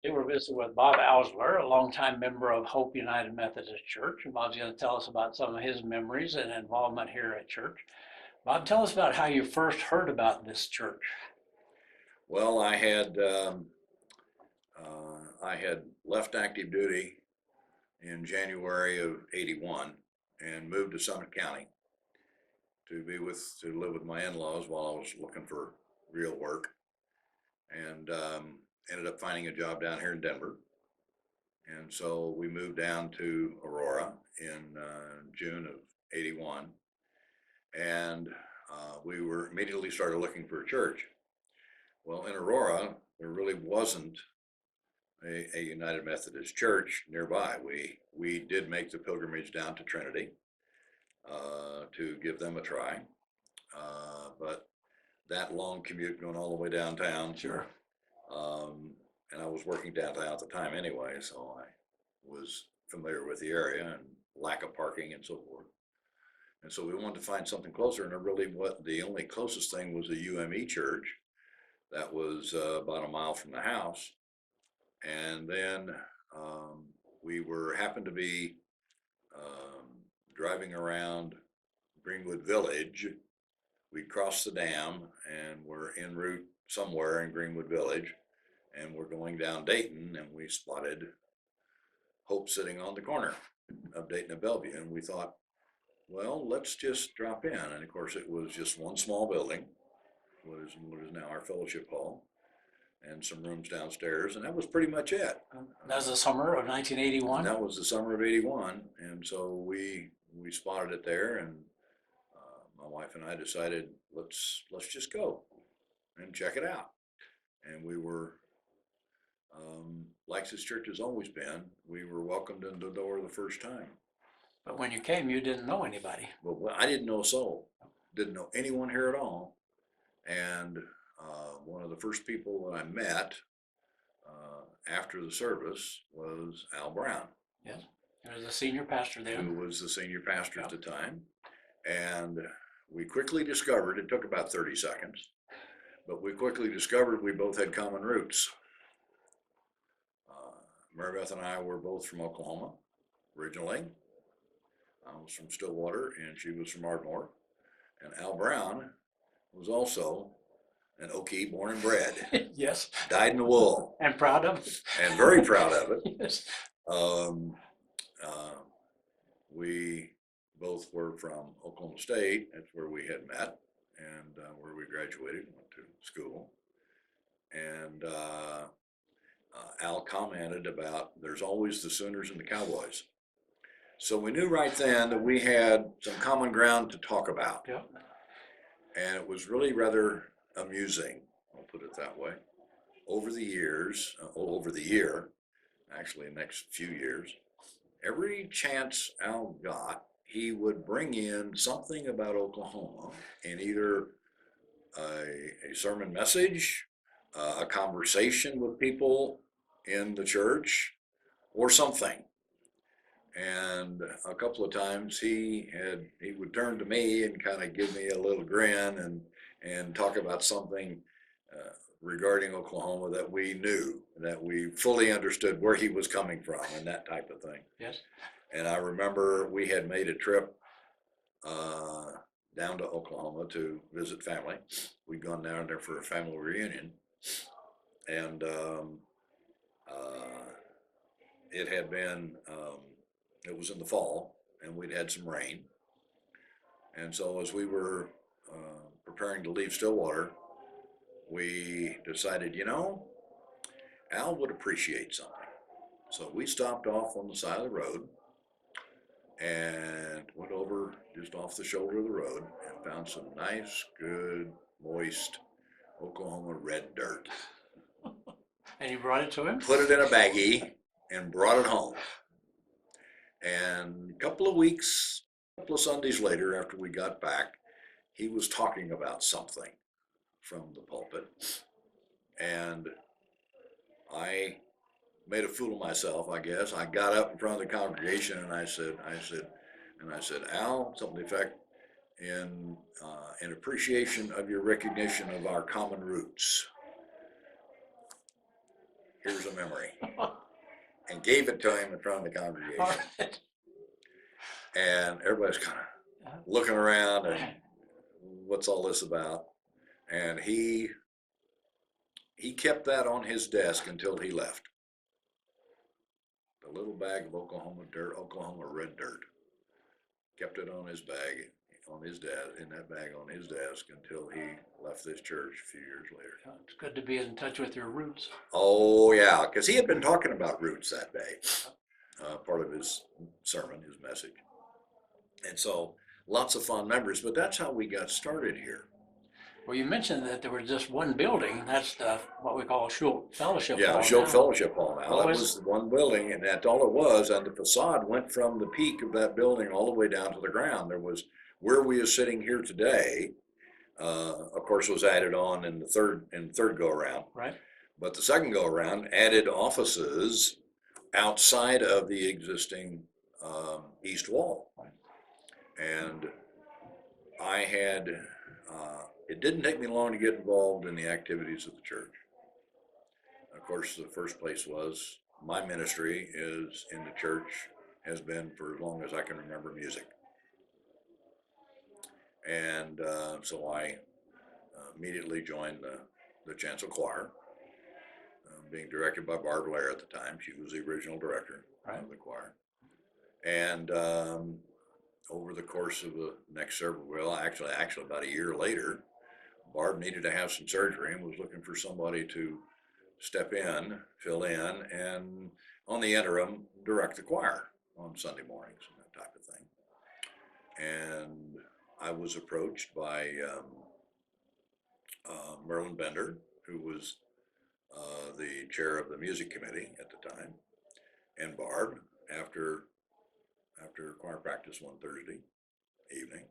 Today we're visiting with Bob Oursler, a longtime member of Hope United Methodist Church, and Bob's going to tell us about some of his memories and involvement here at church. Bob, tell us about how you first heard about this church. Well, I had left active duty in January of '81 and moved to Summit County to live with my in-laws while I was looking for real work, and ended up finding a job down here in Denver. And so we moved down to Aurora in June of '81, and we were immediately started looking for a church. Well, in Aurora, there really wasn't a United Methodist Church nearby. We did make the pilgrimage down to Trinity to give them a try, but that long commute going all the way downtown. Sure. And I was working downtown at the time anyway, so I was familiar with the area and lack of parking and so forth. And so we wanted to find something closer, and the only closest thing was a UME church that was about a mile from the house. And then we happened to be driving around Greenwood Village. We crossed the dam and we're en route somewhere in Greenwood Village, and we're going down Dayton, and we spotted Hope sitting on the corner of Dayton and Bellevue, and we thought, well, let's just drop in. And of course, it was just one small building, what is now our fellowship hall, and some rooms downstairs, and that was pretty much it. That was the summer of 1981. And that was the summer of '81, and so we spotted it there, and my wife and I decided let's just go and check it out. And we were, like this church has always been, we were welcomed into the door the first time. But when you came, you didn't know anybody. Well, I didn't know a soul, didn't know anyone here at all, and one of the first people that I met after the service was Al Brown. Yes, he was the senior pastor then. Who was the senior pastor at the time. And we quickly discovered, it took about 30 seconds, but we quickly discovered we both had common roots. Mary Beth and I were both from Oklahoma originally. I was from Stillwater and she was from Ardmore. And Al Brown was also an Okie, born and bred. Yes. Dyed in the wool. And proud of it. And very proud of it. Yes. We both were from Oklahoma State. That's where we had met and where we graduated, went to school. And Al commented about there's always the Sooners and the Cowboys. So we knew right then that we had some common ground to talk about. Yep. And it was really rather amusing, I'll put it that way. Over the year, actually the next few years, every chance Al got, he would bring in something about Oklahoma in either a sermon message, a conversation with people in the church, or something. And a couple of times he would turn to me and kind of give me a little grin and talk about something regarding Oklahoma that we knew, that we fully understood where he was coming from and that type of thing. Yes. And I remember we had made a trip down to Oklahoma to visit family. We'd gone down there for a family reunion, and it had been, it was in the fall, and we'd had some rain. And so as we were preparing to leave Stillwater, we decided, Al would appreciate something. So we stopped off on the side of the road and went over just off the shoulder of the road and found some nice, good, moist Oklahoma red dirt. And you brought it to him? Put it in a baggie and brought it home. And a couple of Sundays later, after we got back, he was talking about something from the pulpit. And I made a fool of myself, I guess. I got up in front of the congregation and I said, Al, something to the effect, in appreciation of your recognition of our common roots, here's a memory, and gave it to him in front of the congregation. All right. And everybody's kind of looking around and what's all this about? And he kept that on his desk until he left. The little bag of Oklahoma dirt, Oklahoma red dirt. Kept it on his bag, on his desk, in that bag on his desk until he left this church a few years later. It's good to be in touch with your roots. Oh yeah, because he had been talking about roots that day, part of his sermon, his message. And so lots of fond memories, but that's how we got started here. Well, you mentioned that there was just one building, and that's what we call Schultz Fellowship Hall. Yeah, Schultz Fellowship Hall now. What That was- was one building, and that's all it was. And the facade went from the peak of that building all the way down to the ground. There was where we are sitting here today. Of course, was added on in the third go around. Right. But the second go around added offices outside of the existing east wall. Right. And I had. It didn't take me long to get involved in the activities of the church. Of course, the first place was my ministry is in the church, has been for as long as I can remember, music. And so I immediately joined the chancel choir, being directed by Barb Oursler at the time. She was the original director of the choir. And over the course of the next several, well, actually about a year later, Barb needed to have some surgery and was looking for somebody to step in, fill in, and on the interim, direct the choir on Sunday mornings and that type of thing. And I was approached by Merlin Bender, who was the chair of the music committee at the time, and Barb after choir practice one Thursday evening.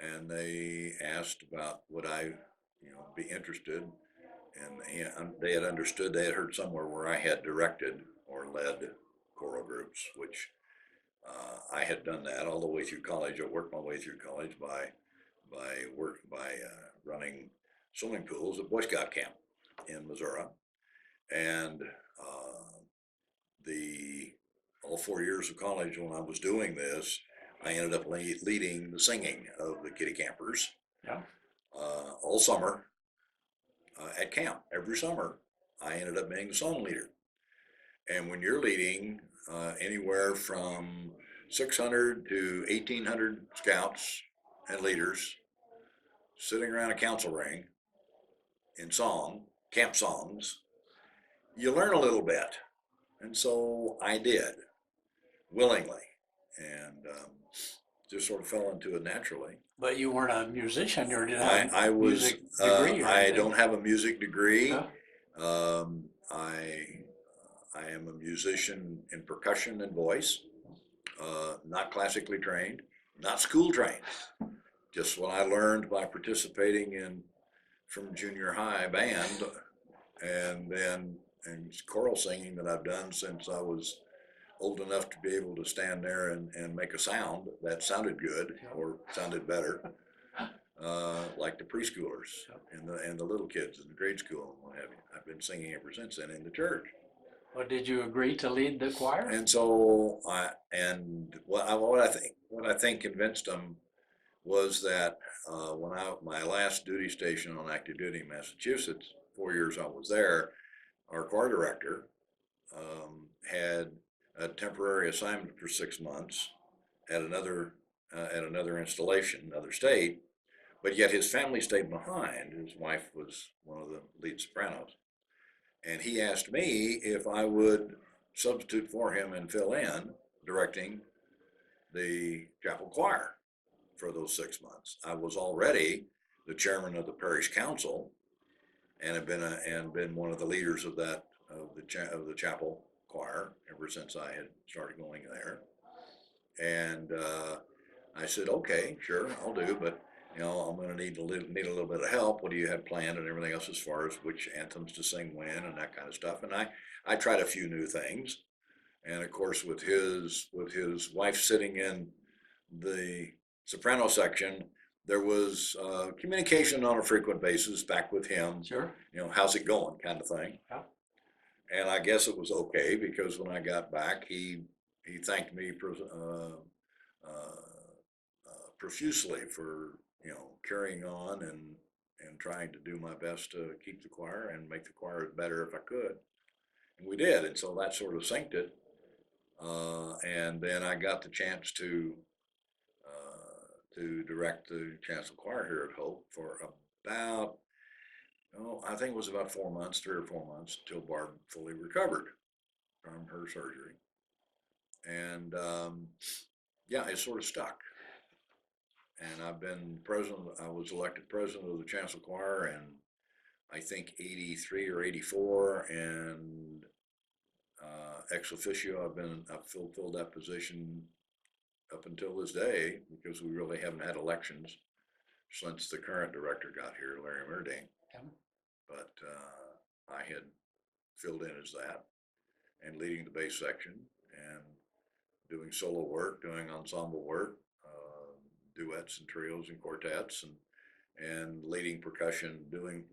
And they asked about would I, be interested, and they had understood, they had heard somewhere where I had directed or led choral groups, which I had done that all the way through college. I worked my way through college by running swimming pools at Boy Scout camp in Missouri, and all 4 years of college when I was doing this, I ended up leading the singing of the kitty campers. Yeah. All summer at camp. Every summer, I ended up being the song leader. And when you're leading anywhere from 600 to 1,800 scouts and leaders sitting around a council ring in camp songs, you learn a little bit. And so I did, willingly, and just sort of fell into it naturally. But you weren't a musician, or did have I a was. music degree? Or I anything? don't have a music degree. Huh? I am a musician in percussion and voice, not classically trained, not school trained. Just what I learned by participating from junior high band, and choral singing that I've done since I was old enough to be able to stand there and make a sound that sounded good or sounded better, like the preschoolers and the little kids in the grade school and what have you. I've been singing ever since then in the church. Well, did you agree to lead the choir? And so what I think convinced them was that when my last duty station on active duty in Massachusetts, 4 years I was there, our choir director had a temporary assignment for 6 months at another installation, another state, but yet his family stayed behind. His wife was one of the lead sopranos, and he asked me if I would substitute for him and fill in directing the chapel choir for those 6 months. I was already the chairman of the parish council and had been one of the leaders of the chapel choir ever since I had started going there. And I said, okay, sure, I'll do, but I'm going to need a little bit of help. What do you have planned and everything else as far as which anthems to sing when and that kind of stuff. And I tried a few new things. And of course, with his wife sitting in the soprano section, there was communication on a frequent basis back with him. Sure. How's it going, kind of thing. Yeah. And I guess it was okay, because when I got back, he thanked me profusely for, carrying on and trying to do my best to keep the choir and make the choir better if I could. And we did, and so that sort of synced it. And then I got the chance to direct the chancel choir here at Hope for about, I think it was about 4 months, 3 or 4 months, until Barb fully recovered from her surgery. And yeah, it sort of stuck. And I've been president. I was elected president of the chancel choir in, I think, '83 or '84, and ex officio, I've filled that position up until this day, because we really haven't had elections since the current director got here, Larry Murding. Yeah. But I had filled in as that, and leading the bass section, and doing solo work, doing ensemble work, duets and trios and quartets, and leading percussion, doing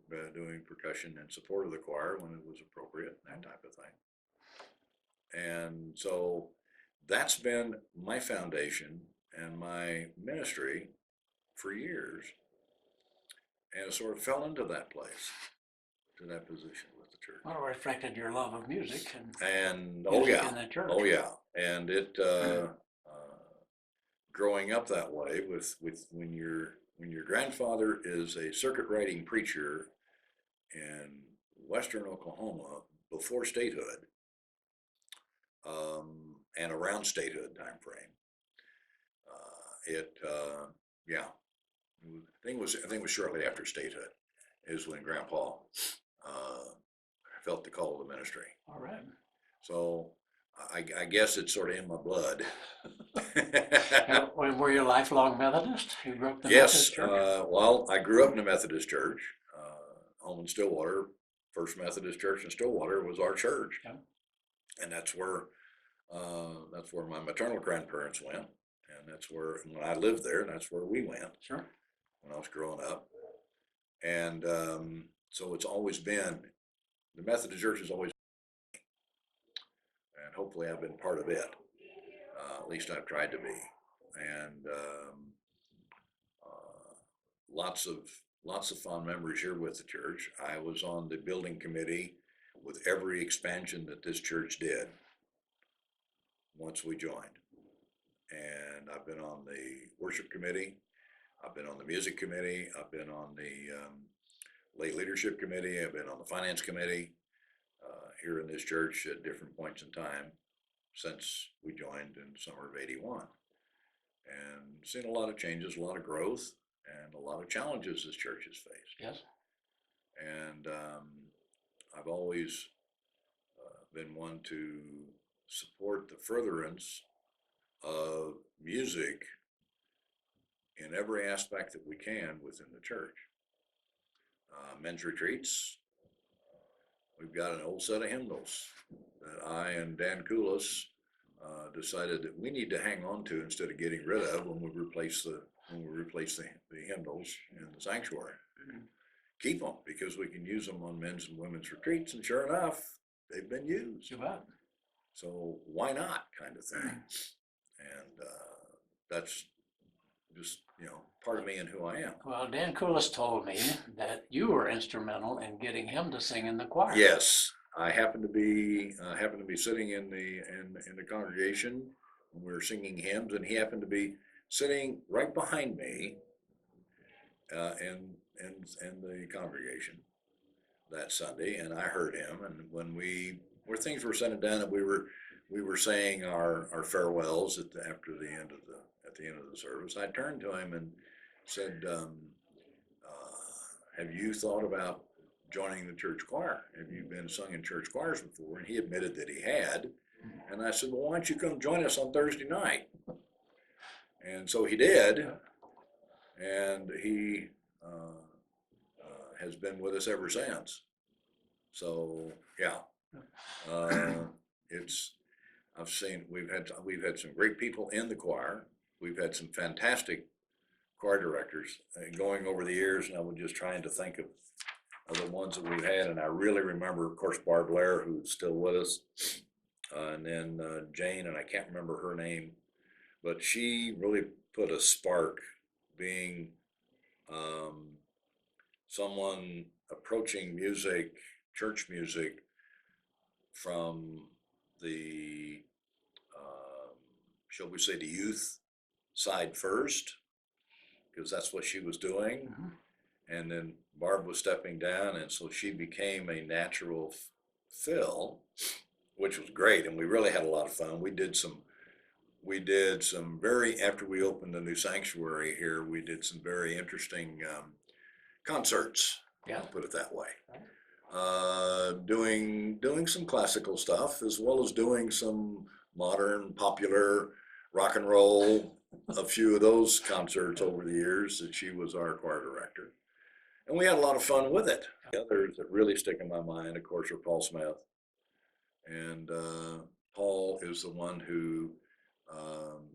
percussion in support of the choir when it was appropriate, that type of thing. And so that's been my foundation and my ministry for years, and it sort of fell into that place, to that position with the church. Well, it reflected your love of music And music in the church. oh yeah, and it growing up that way with when your grandfather is a circuit riding preacher in western Oklahoma before statehood, and around statehood time frame. Yeah, I think it was shortly after statehood is when Grandpa felt the call of the ministry. All right. So I guess it's sort of in my blood. And were you a lifelong Methodist? You grew up in the Yes, Methodist church? well, I grew up in a Methodist church, home in Stillwater. First Methodist church in Stillwater was our church, Yeah. and that's where my maternal grandparents went, and that's where, when I lived there, that's where we went Sure. when I was growing up. And so it's always been, the Methodist church has always, and hopefully I've been part of it. At least I've tried to be. And lots of fond memories here with the church. I was on the building committee with every expansion that this church did once we joined. And I've been on the worship committee. I've been on the music committee. I've been on the lay leadership committee. I've been on the finance committee here in this church at different points in time since we joined in summer of '81. And seen a lot of changes, a lot of growth, and a lot of challenges this church has faced. Yes. And I've always been one to support the furtherance of music in every aspect that we can within the church. Men's retreats, we've got an old set of hymnals that I and Dan Koulis decided that we need to hang on to instead of getting rid of when we replace the hymnals in the sanctuary. Mhm. Keep them, because we can use them on men's and women's retreats, and sure enough, they've been used. You bet. So why not, kind of thing. And that's just, part of me and who I am. Well, Dan Koulis told me that you were instrumental in getting him to sing in the choir. Yes, I happened to be sitting in the congregation when we were singing hymns, and he happened to be sitting right behind me in the congregation that Sunday, and I heard him. And when where things were said and done, and we were saying our farewells at the end of the service, I turned to him and said, "Have you thought about joining the church choir? Have you been sung in church choirs before?" And he admitted that he had. And I said, "Well, why don't you come join us on Thursday night?" And so he did, and he has been with us ever since. So yeah, we've had some great people in the choir. We've had some fantastic choir directors going over the years, and I was just trying to think of of the ones that we've had, and I really remember, of course, Barb Lair, who's still with us, and then Jane, and I can't remember her name, but she really put a spark, being um, someone approaching music, church music, from the, um, shall we say, the youth side first, because that's what she was doing. Mhm. And then Barb was stepping down, and so she became a natural fill, which was great. And we really had a lot of fun. We did some very, after we opened the new sanctuary here, we did some very interesting concerts. Yeah. I'll put it that way. Right. Doing some classical stuff, as well as doing some modern popular rock and roll. A few of those concerts over the years that she was our choir director, and we had a lot of fun with it. The others that really stick in my mind, of course, are Paul Smith, and Paul is the one who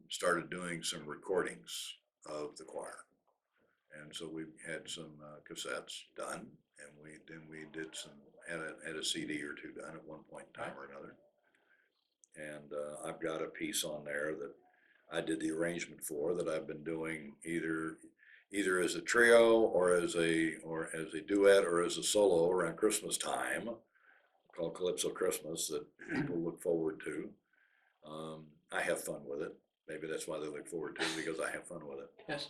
started doing some recordings of the choir. And so we had some cassettes done, and we did some, had a CD or two done at one point in time or another. And I've got a piece on there that I did the arrangement for, that I've been doing either as a trio or as a duet or as a solo around Christmas time, called Calypso Christmas, that people look forward to. I have fun with it. Maybe that's why they look forward to it, because I have fun with it. Yes.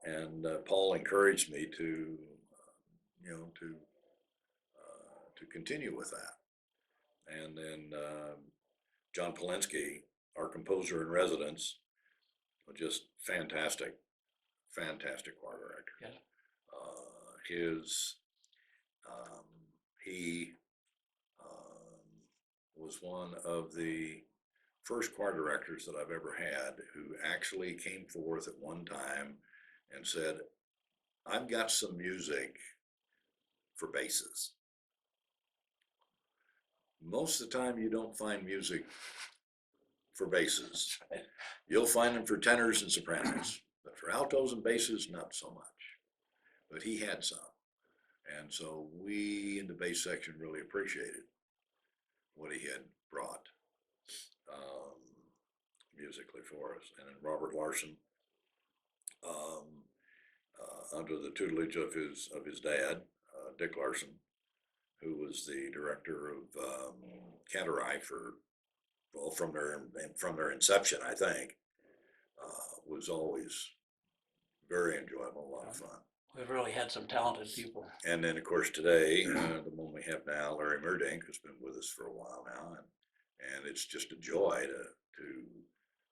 And Paul encouraged me to, to continue with that. And then John Polinsky, our composer in residence, was just fantastic, fantastic choir director. Yes. Um, he was one of the first choir directors that I've ever had who actually came forth at one time and said, "I've got some music for basses." Most of the time you don't find music for basses. You'll find them for tenors and sopranos, but for altos and basses, not so much. But he had some. And so we in the bass section really appreciated what he had brought um, musically for us. And then Robert Larson, um, under the tutelage of his dad, Dick Larson, who was the director of Cantorai from their inception, I think, was always very enjoyable, a lot of fun. We've really had some talented people. And then, of course, today, the one we have now, Larry Murdink, has been with us for a while now, and it's just a joy to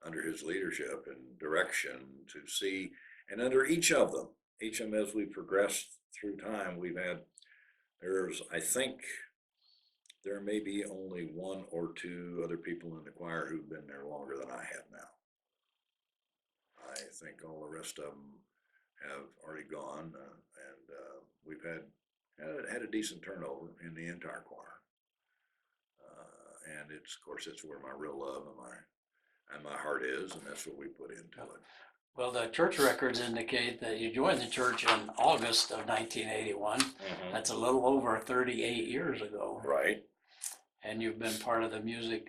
under his leadership and direction, to see, and under each of them as we progressed through time, I think there may be only one or two other people in the choir who've been there longer than I have now. I think all the rest of them have already gone, and we've had a decent turnover in the entire choir. And it's, of course, it's where my real love and my heart is, and that's what we put into it. Well, the church records indicate that you joined the church in August of 1981. Mm-hmm. That's a little over 38 years ago. Right. And you've been part of the music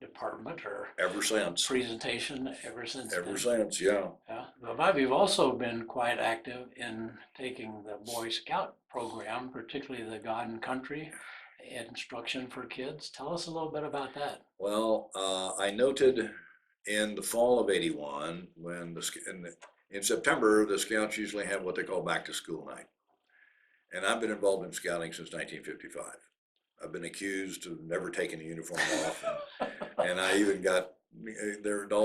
department or Ever since. presentation ever since Ever then. since, yeah. Yeah. But Bob, you've also been quite active in taking the Boy Scout program, particularly the God and Country instruction for kids. Tell us a little bit about that. Well, I noted in the fall of '81, when in September, the Scouts usually have what they call back to school night. And I've been involved in scouting since 1955. I've been accused of never taking the uniform off. And I even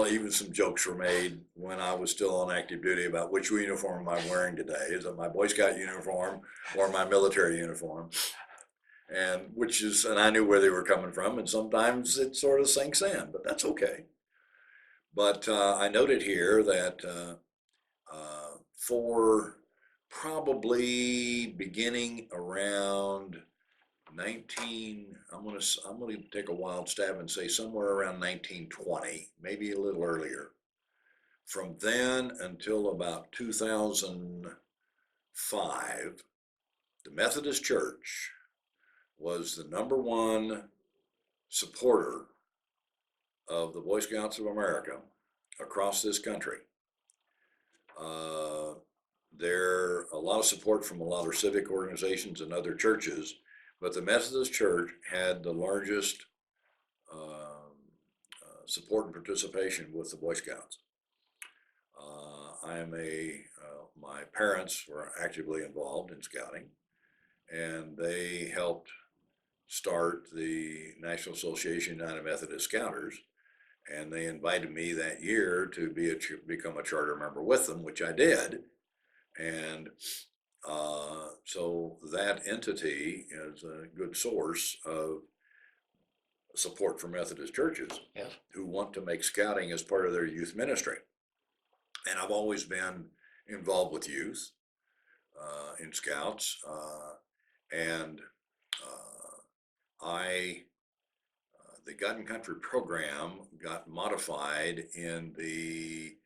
even some jokes were made when I was still on active duty about which uniform am I wearing today. Is it my Boy Scout uniform or my military uniform? And I knew where they were coming from, and sometimes it sort of sinks in, but that's okay. But I noted here that for probably beginning around I'm gonna take a wild stab and say somewhere around 1920, maybe a little earlier. From then until about 2005, the Methodist Church was the #1 supporter of the Boy Scouts of America across this country. There a lot of support from a lot of civic organizations and other churches, but the Methodist Church had the largest support and participation with the Boy Scouts. My parents were actively involved in scouting, and they helped start the National Association of United Methodist Scouters, and they invited me that year to become a charter member with them, which I did. And so that entity is a good source of support for Methodist churches Yes. who want to make scouting as part of their youth ministry. And I've always been involved with youth in scouts, and the God and Country program got modified in the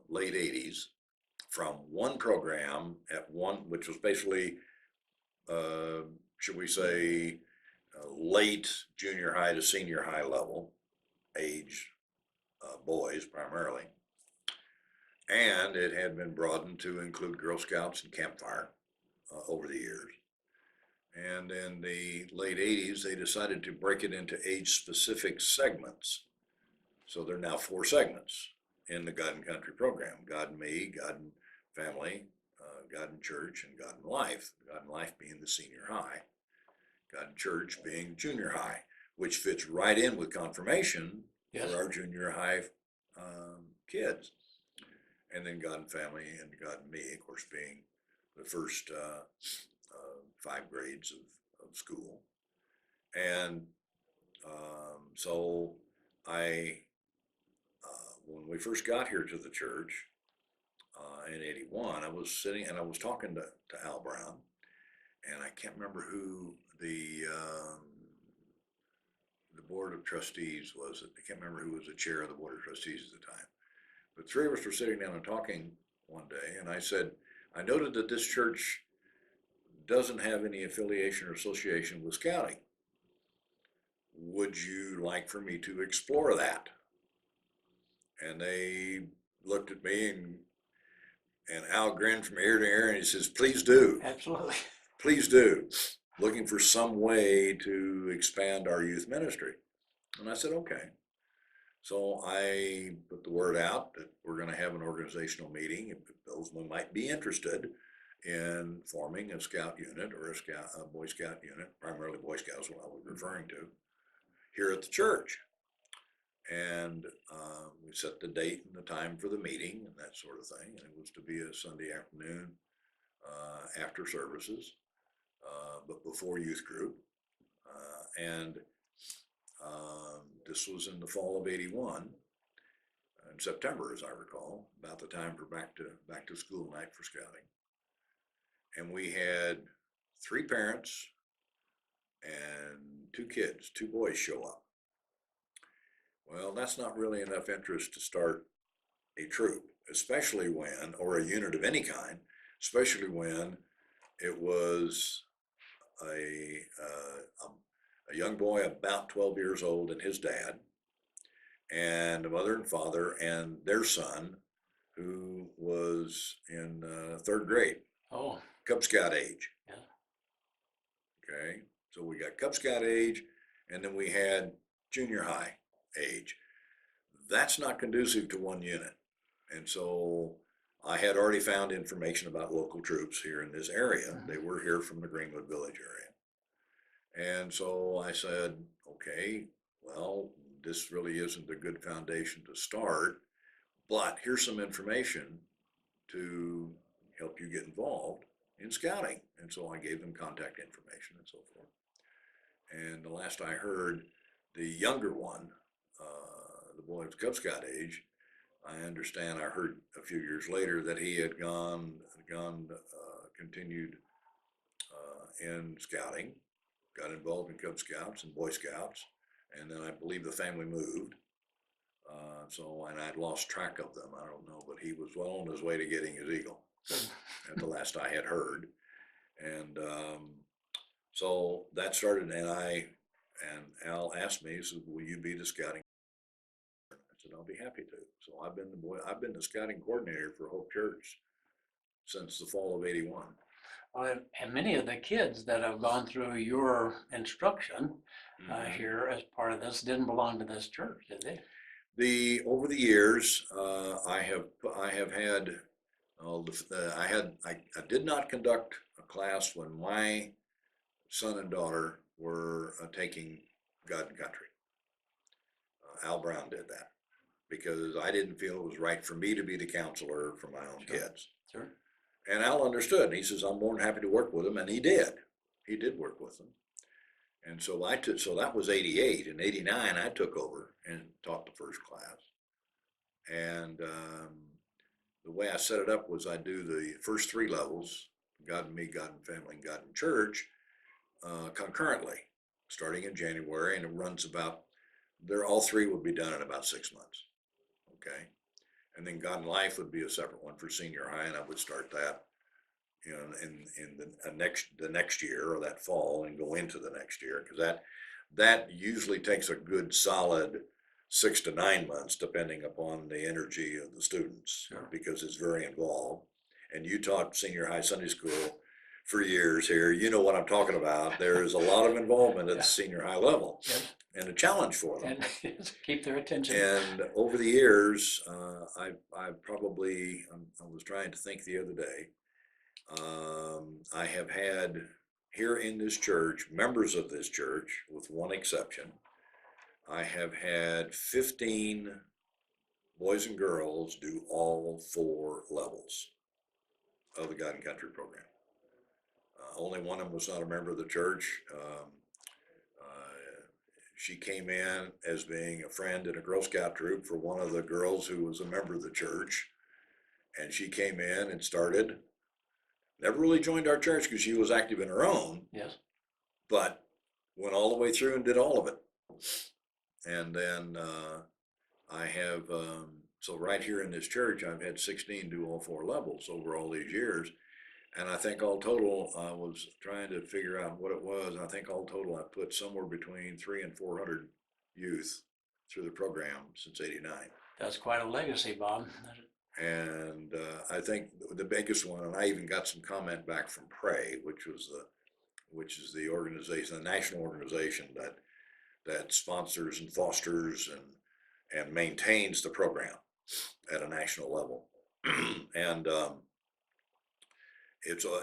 late 80s from one program which was basically, should we say, late junior high to senior high level age boys primarily. And it had been broadened to include Girl Scouts and Campfire over the years. And in the late 80s, they decided to break it into age-specific segments. So there are now 4 segments in the God and Country program: God and Me, God and Family, God and Church, and God and Life. God and Life being the senior high, God and Church being junior high, which fits right in with confirmation Yes. for our junior high kids. And then God and Family and God and Me, of course, being the first 5 grades of school. And so when we first got here to the church in 81, I was sitting and I was talking to Al Brown, and I can't remember who the board of trustees was. I can't remember who was the chair of the board of trustees at the time. But 3 of us were sitting down and talking one day, and I said, I noted that this church doesn't have any affiliation or association with scouting. Would you like for me to explore that? And they looked at me, and Al grinned from ear to ear, and he says, please do. Absolutely. Please do. Looking for some way to expand our youth ministry. And I said, okay. So I put the word out that we're going to have an organizational meeting if those who might be interested in forming a scout unit or a Boy Scout unit, primarily Boy Scouts, what I was referring to, here at the church. And we set the date and the time for the meeting and that sort of thing. And it was to be a Sunday afternoon after services, but before youth group. And this was in the fall of 81, in September, as I recall, about the time for back to school night for scouting. And we had 3 parents and 2 kids, 2 boys show up. Well, that's not really enough interest to start a troop, especially when, or a unit of any kind, especially when it was a young boy about 12 years old and his dad, and a mother and father and their son, who was in 3rd grade. Oh. Cub Scout age. Yeah. Okay, so we got Cub Scout age, and then we had junior high age. That's not conducive to one unit. And so I had already found information about local troops here in this area. Mm-hmm. They were here from the Greenwood Village area. And so I said, okay, well, this really isn't a good foundation to start, but here's some information to help you get involved in scouting. And so I gave them contact information and so forth. And the last I heard, the younger one, the boy of Cub Scout age, I understand, I heard a few years later that he had continued in scouting, got involved in Cub Scouts and Boy Scouts, and then I believe the family moved. And I'd lost track of them. I don't know, but he was well on his way to getting his eagle at the last I had heard. And so that started, and Al asked me, he said, will you be the scouting? I said, I'll be happy to. So I've been the scouting coordinator for Hope Church since the fall of '81. And many of the kids that have gone through your instruction Mhm. here as part of this didn't belong to this church, did they? Over the years, I have had, I did not conduct a class when my son and daughter were taking God and Country. Al Brown did that because I didn't feel it was right for me to be the counselor for my own Sure. kids. Sure. And Al understood, and he says, I'm more than happy to work with them, and he did. He did work with them. And so so that was '88. In '89, I took over and taught the first class. And the way I set it up was I do the first three levels, God and Me, God and Family, and God and Church, concurrently, starting in January, and it runs about, all three would be done in about 6 months. Okay. And then God and Life would be a separate one for senior high, and I would start that, in the next year or that fall and go into the next year, because that usually takes a good solid 6 to 9 months, depending upon the energy of the students, Sure. because it's very involved. And you taught senior high Sunday school for years here. You know what I'm talking about. There is a lot of involvement at the senior high level, Yes. and a challenge for them. And keep their attention. And over the years, I probably, I was trying to think the other day, I have had here in this church, members of this church, with one exception, I have had 15 boys and girls do all 4 levels of the God and Country program. Only one of them was not a member of the church. She came in as being a friend in a Girl Scout troop for one of the girls who was a member of the church. And she came in and started, never really joined our church because she was active in her own. Yes. But went all the way through and did all of it. And then I have, so right here in this church, I've had 16 do all 4 levels over all these years. And I think all total, I was trying to figure out what it was. I think all total, I put somewhere between 300 and 400 youth through the program since '89. That's quite a legacy, Bob. And I think the biggest one, and I even got some comment back from Pray, which is the organization, the national organization that sponsors and fosters and maintains the program at a national level. And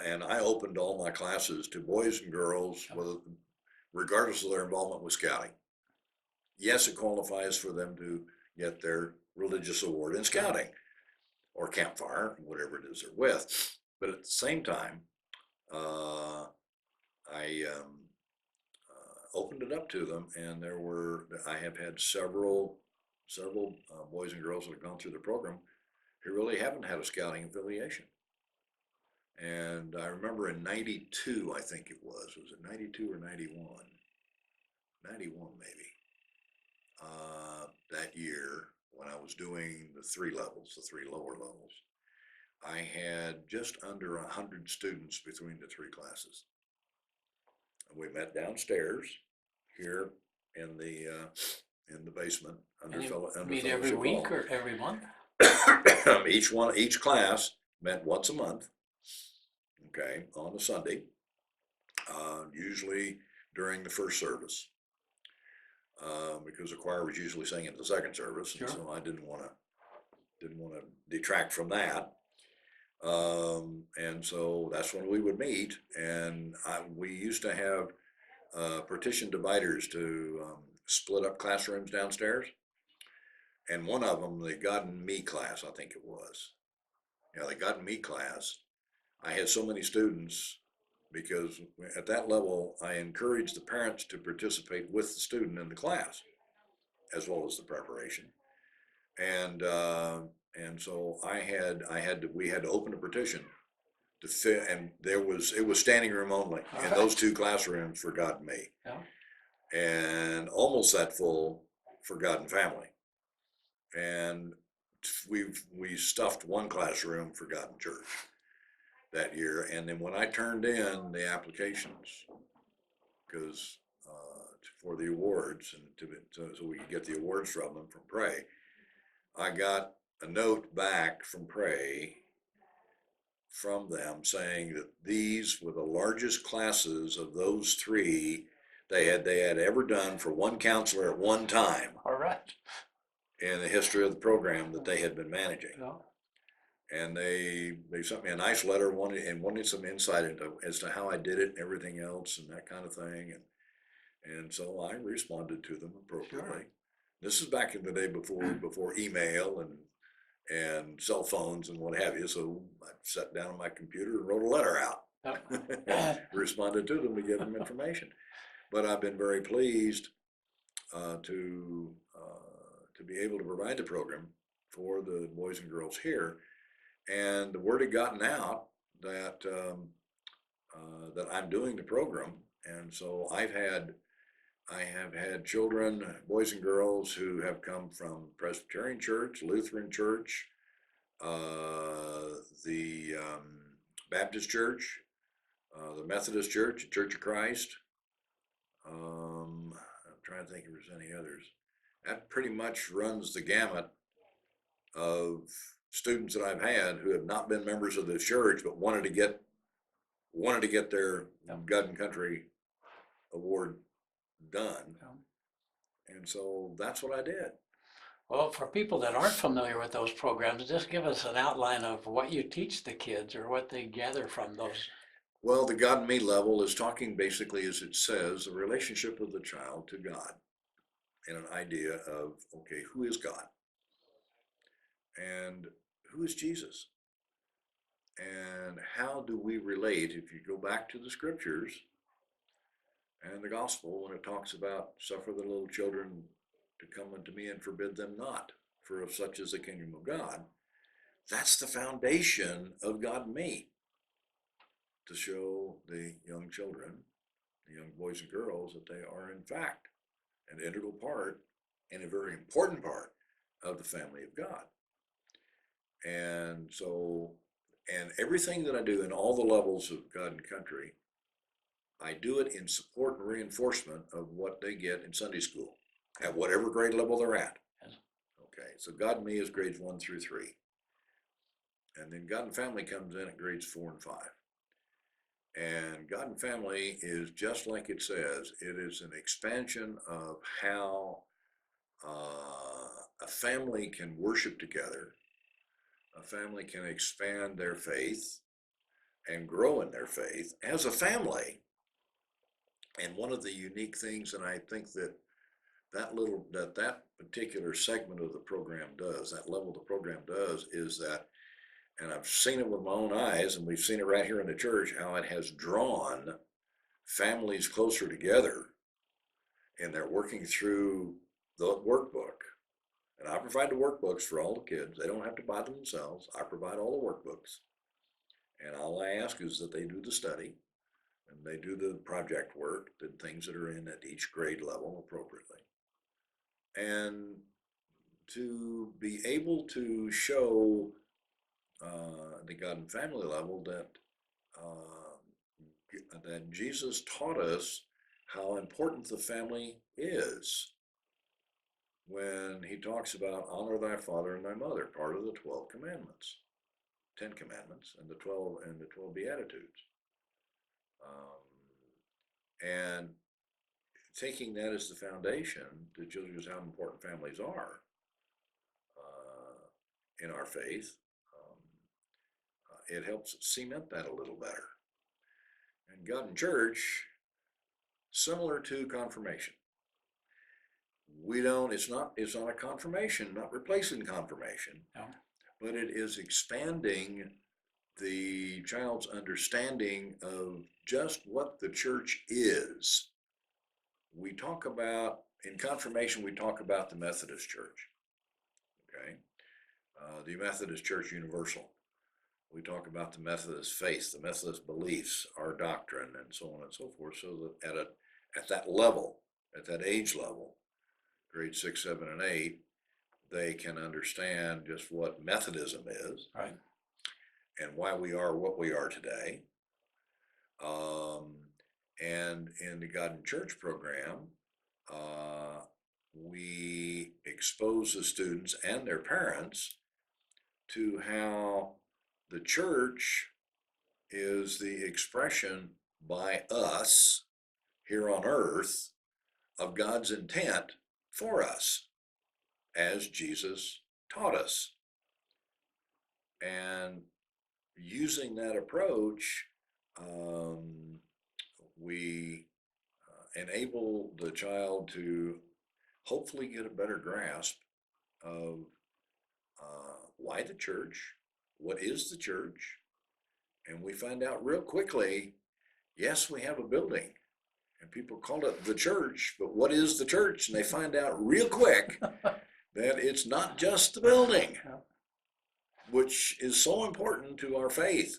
and I opened all my classes to boys and girls, regardless of their involvement with scouting. Yes, it qualifies for them to get their religious award in scouting or campfire, whatever it is they're with. But at the same time, I opened it up to them, and I have had several boys and girls that have gone through the program who really haven't had a scouting affiliation. And I remember in '92, I think it was it '92 or '91? '91 maybe. That year, when I was doing the 3 levels, the 3 lower levels, I had just under 100 students between the 3 classes. And we met downstairs here in the basement under Meet every week or every month? Each class met once a month. Okay, on a Sunday, usually during the first service, because the choir was usually singing at the second service, and so I didn't want to detract from that. And so that's when we would meet, and we used to have partition dividers to split up classrooms downstairs. And one of them, the God and Me class, I think it was. Yeah, the God and Me class, I had so many students because at that level, I encouraged the parents to participate with the student in the class, as well as the preparation. And so we had to open a partition to fit, and it was standing room only in those 2 classrooms for God and Me. Yeah. And almost that full for God and Family. And we stuffed 1 classroom for God and Church. that year. And then when I turned in the applications, because for the awards and so we could get the awards from them from Pray, I got a note back from Pray from them saying that these were the largest classes of those three they had ever done for one counselor at one time All right. in the history of the program that they had been managing. Yeah. And they sent me a nice letter, wanted some insight into as to how I did it and everything else and that kind of thing. And so I responded to them appropriately. Sure. This is back in the day before email and cell phones and what have you. So I sat down on my computer and wrote a letter out. Responded to them to give them information. But I've been very pleased to be able to provide the program for the boys and girls here. And the word had gotten out that that I'm doing the program, and so I have had children, boys and girls, who have come from Presbyterian Church, Lutheran Church, the Baptist Church, the Methodist Church, Church of Christ. I'm trying to think if there's any others. That pretty much runs the gamut of students that I've had who have not been members of the church but wanted to get their God and Country award done. And so that's what I did. Well, for people that aren't familiar with those programs, just give us an outline of what you teach the kids or what they gather from those. Well, the God and Me level is talking basically, as it says, the relationship of the child to God and an idea of, okay, who is God? And who is Jesus? And how do we relate? If you go back to the scriptures and the gospel, when it talks about suffer the little children to come unto me and forbid them not, for of such is the kingdom of God, that's the foundation of God and Me, to show the young children, the young boys and girls, that they are in fact an integral part and a very important part of the family of God. And so, and everything that I do in all the levels of God and Country, I do it in support and reinforcement of what they get in Sunday school at whatever grade level they're at. Yes. Okay, so God and Me is grades 1 through 3. And then God and Family comes in at grades 4 and 5. And God and Family is just like it says, it is an expansion of how a family can worship together. A family can expand their faith and grow in their faith as a family. And one of the unique things, and I think that particular segment of the program does, that level of the program does, is that, and I've seen it with my own eyes, and we've seen it right here in the church, how it has drawn families closer together, and they're working through the workbook. And I provide the workbooks for all the kids. They don't have to buy them themselves. I provide all the workbooks. And all I ask is that they do the study and they do the project work, the things that are in at each grade level appropriately. And to be able to show the God and Family level that Jesus taught us how important the family is when he talks about honor thy father and thy mother, part of the 12 commandments, 10 commandments, and the 12 beatitudes. And taking that as the foundation to show us how important families are in our faith, it helps cement that a little better. And God and Church, similar to confirmation. It's not a confirmation, not replacing confirmation, No. but it is expanding the child's understanding of just what the church is. We talk about, in confirmation, we talk about the Methodist Church, okay? The Methodist Church Universal. We talk about the Methodist faith, the Methodist beliefs, our doctrine, and so on and so forth, so that at that level, at that age level, grade 6, 7, and 8, they can understand just what Methodism is. Right. and why we are what we are today. And in the God and Church program, we expose the students and their parents to how the church is the expression by us here on earth of God's intent for us as Jesus taught us. And using that approach, we enable the child to hopefully get a better grasp of why the church, what is the church, and we find out real quickly, yes, we have a building, and people call it the church, but what is the church? And they find out real quick that it's not just the building, which is so important to our faith.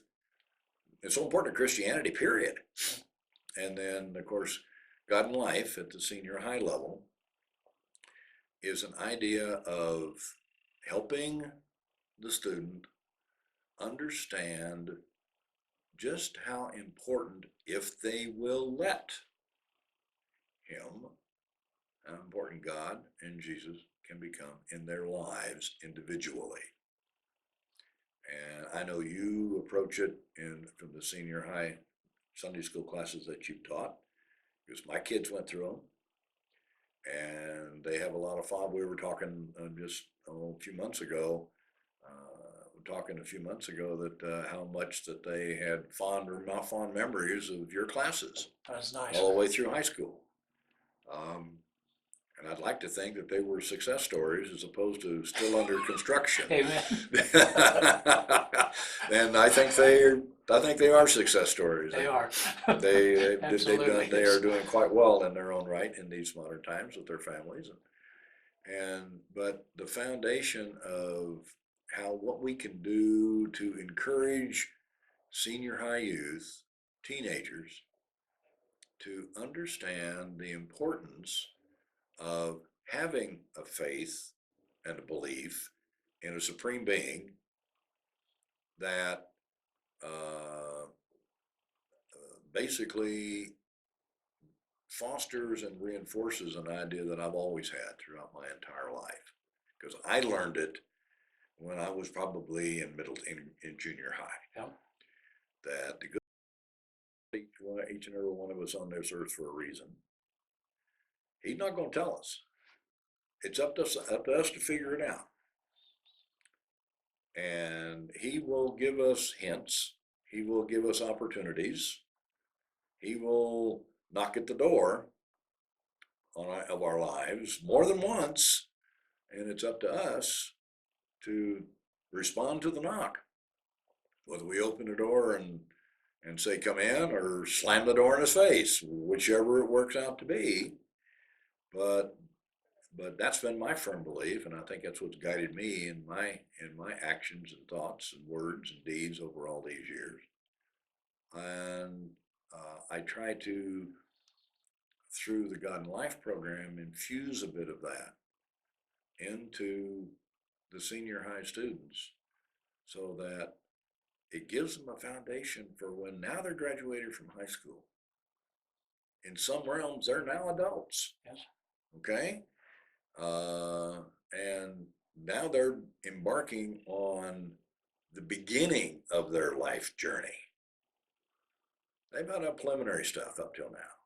It's so important to Christianity, period. And then, of course, God and Life at the senior high level is an idea of helping the student understand just how important, if they will let Him, how important God and Jesus can become in their lives individually. And I know you approach it from the senior high Sunday school classes that you've taught, because my kids went through them, and they have a lot of fun. We were talking just a few months ago, that how much that they had fond or not fond memories of your classes. That's nice. All the way through high school. And I'd like to think that they were success stories as opposed to still under construction. Amen. And I think they are success stories. They are. They Absolutely. they are doing quite well in their own right in these modern times with their families. But the foundation of what we can do to encourage senior high youth, teenagers, to understand the importance of having a faith and a belief in a supreme being that basically fosters and reinforces an idea that I've always had throughout my entire life, because I learned it when I was probably in junior high. Yeah. That the good each and every one of us on this earth for a reason. He's not going to tell us. It's up to us to figure it out. And He will give us hints. He will give us opportunities. He will knock at the door of our lives more than once, and it's up to us to respond to the knock. Whether we open the door and say, come in, or slam the door in his face, whichever it works out to be. But that's been my firm belief, and I think that's what's guided me in my actions and thoughts and words and deeds over all these years. And I try to, through the God and Life program, infuse a bit of that into the senior high students, so that it gives them a foundation for when now they're graduated from high school. In some realms, they're now adults. Yes. Okay? And now they're embarking on the beginning of their life journey. They've had a preliminary stuff up till now.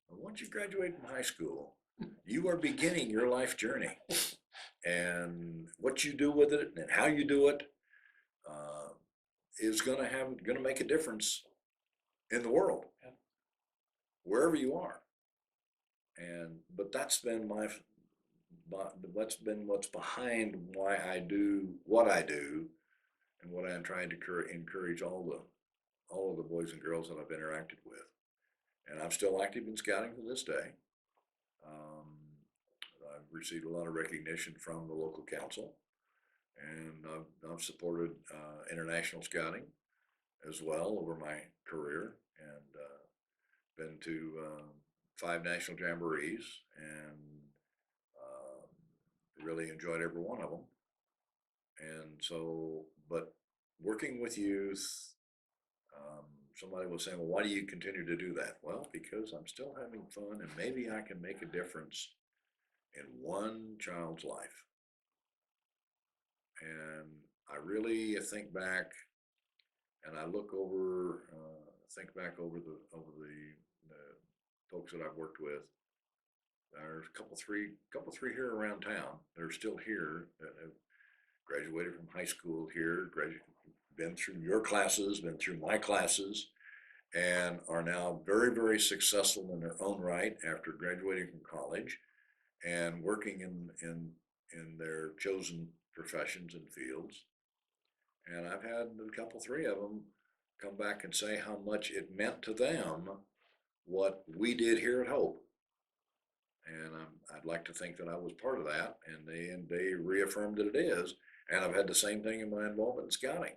But once you graduate from high school, you are beginning your life journey. And what you do with it and how you do it is going to make a difference in the world, wherever you are. But that's been what's behind why I do what I do, and what I'm trying to encourage all of the boys and girls that I've interacted with. And I'm still active in scouting to this day. I've received a lot of recognition from the local council, and I've supported international scouting as well over my career, and been to 5 national jamborees, and really enjoyed every one of them. And so, but we're working with youth, somebody was saying, well, why do you continue to do that? Well, because I'm still having fun and maybe I can make a difference in one child's life. And I really think back and I look over, think back over the folks that I've worked with. There's a couple three here around town that are still here that have graduated from high school here, been through your classes, been through my classes, and are now very, very successful in their own right after graduating from college and working in their chosen professions and fields. And I've had a couple, three of them come back and say how much it meant to them what we did here at Hope. And I'd like to think that I was part of that, and they reaffirmed that it is. And I've had the same thing in my involvement in scouting.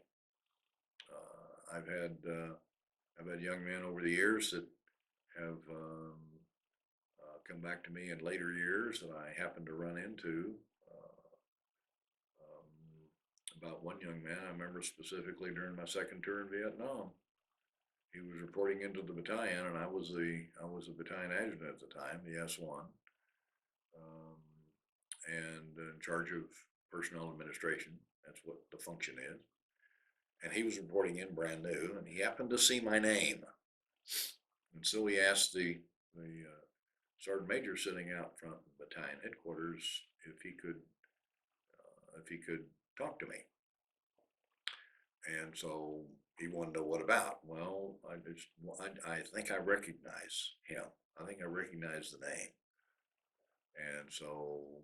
I've had young men over the years that have come back to me in later years that I happened to run into. About one young man I remember specifically during my second tour in Vietnam. He was reporting into the battalion, and I was the battalion adjutant at the time, the S1, and in charge of personnel administration. That's what the function is. And he was reporting in brand new, and he happened to see my name, and so he asked the sergeant major sitting out front of the battalion headquarters if he could talk to me. And so he wanted to know what about. Well, I think I recognize him. I think I recognize the name. And so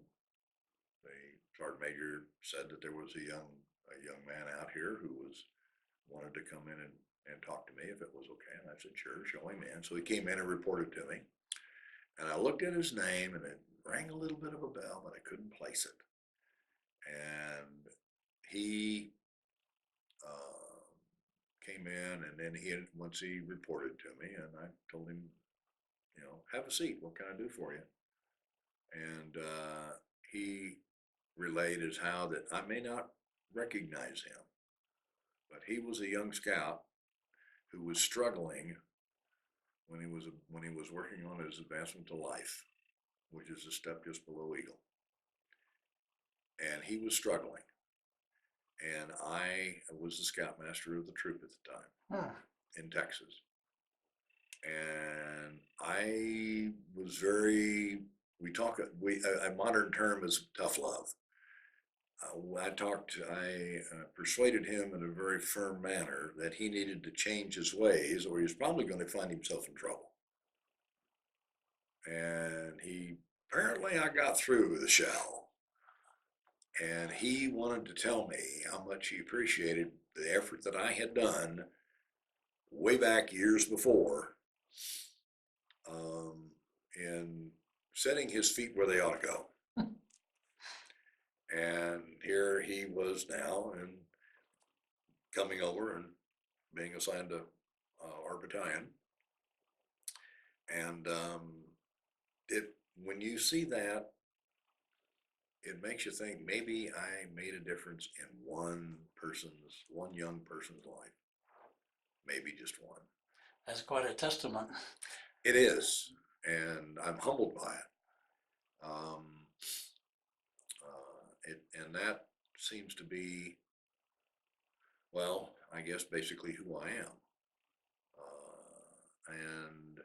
the sergeant major said that there was a young man out here who wanted to come in and talk to me if it was okay. And I said, sure, show him in. So he came in and reported to me. And I looked at his name and it rang a little bit of a bell, but I couldn't place it. And he came in, and then once he reported to me, and I told him, have a seat. What can I do for you? And he relayed as how that I may not recognize him, but he was a young scout who was struggling when he was working on his advancement to life, which is a step just below Eagle. And he was struggling. And I was the scoutmaster of the troop at the time in Texas. And I was a modern term is tough love. I persuaded him in a very firm manner that he needed to change his ways or he was probably going to find himself in trouble. And apparently I got through the shell. And he wanted to tell me how much he appreciated the effort that I had done way back years before in setting his feet where they ought to go. And here he was now and coming over and being assigned to our battalion. And when you see that, it makes you think maybe I made a difference in one young person's life. Maybe just one. That's quite a testament. It is, and I'm humbled by it. And that seems to be, well, I guess basically who I am. And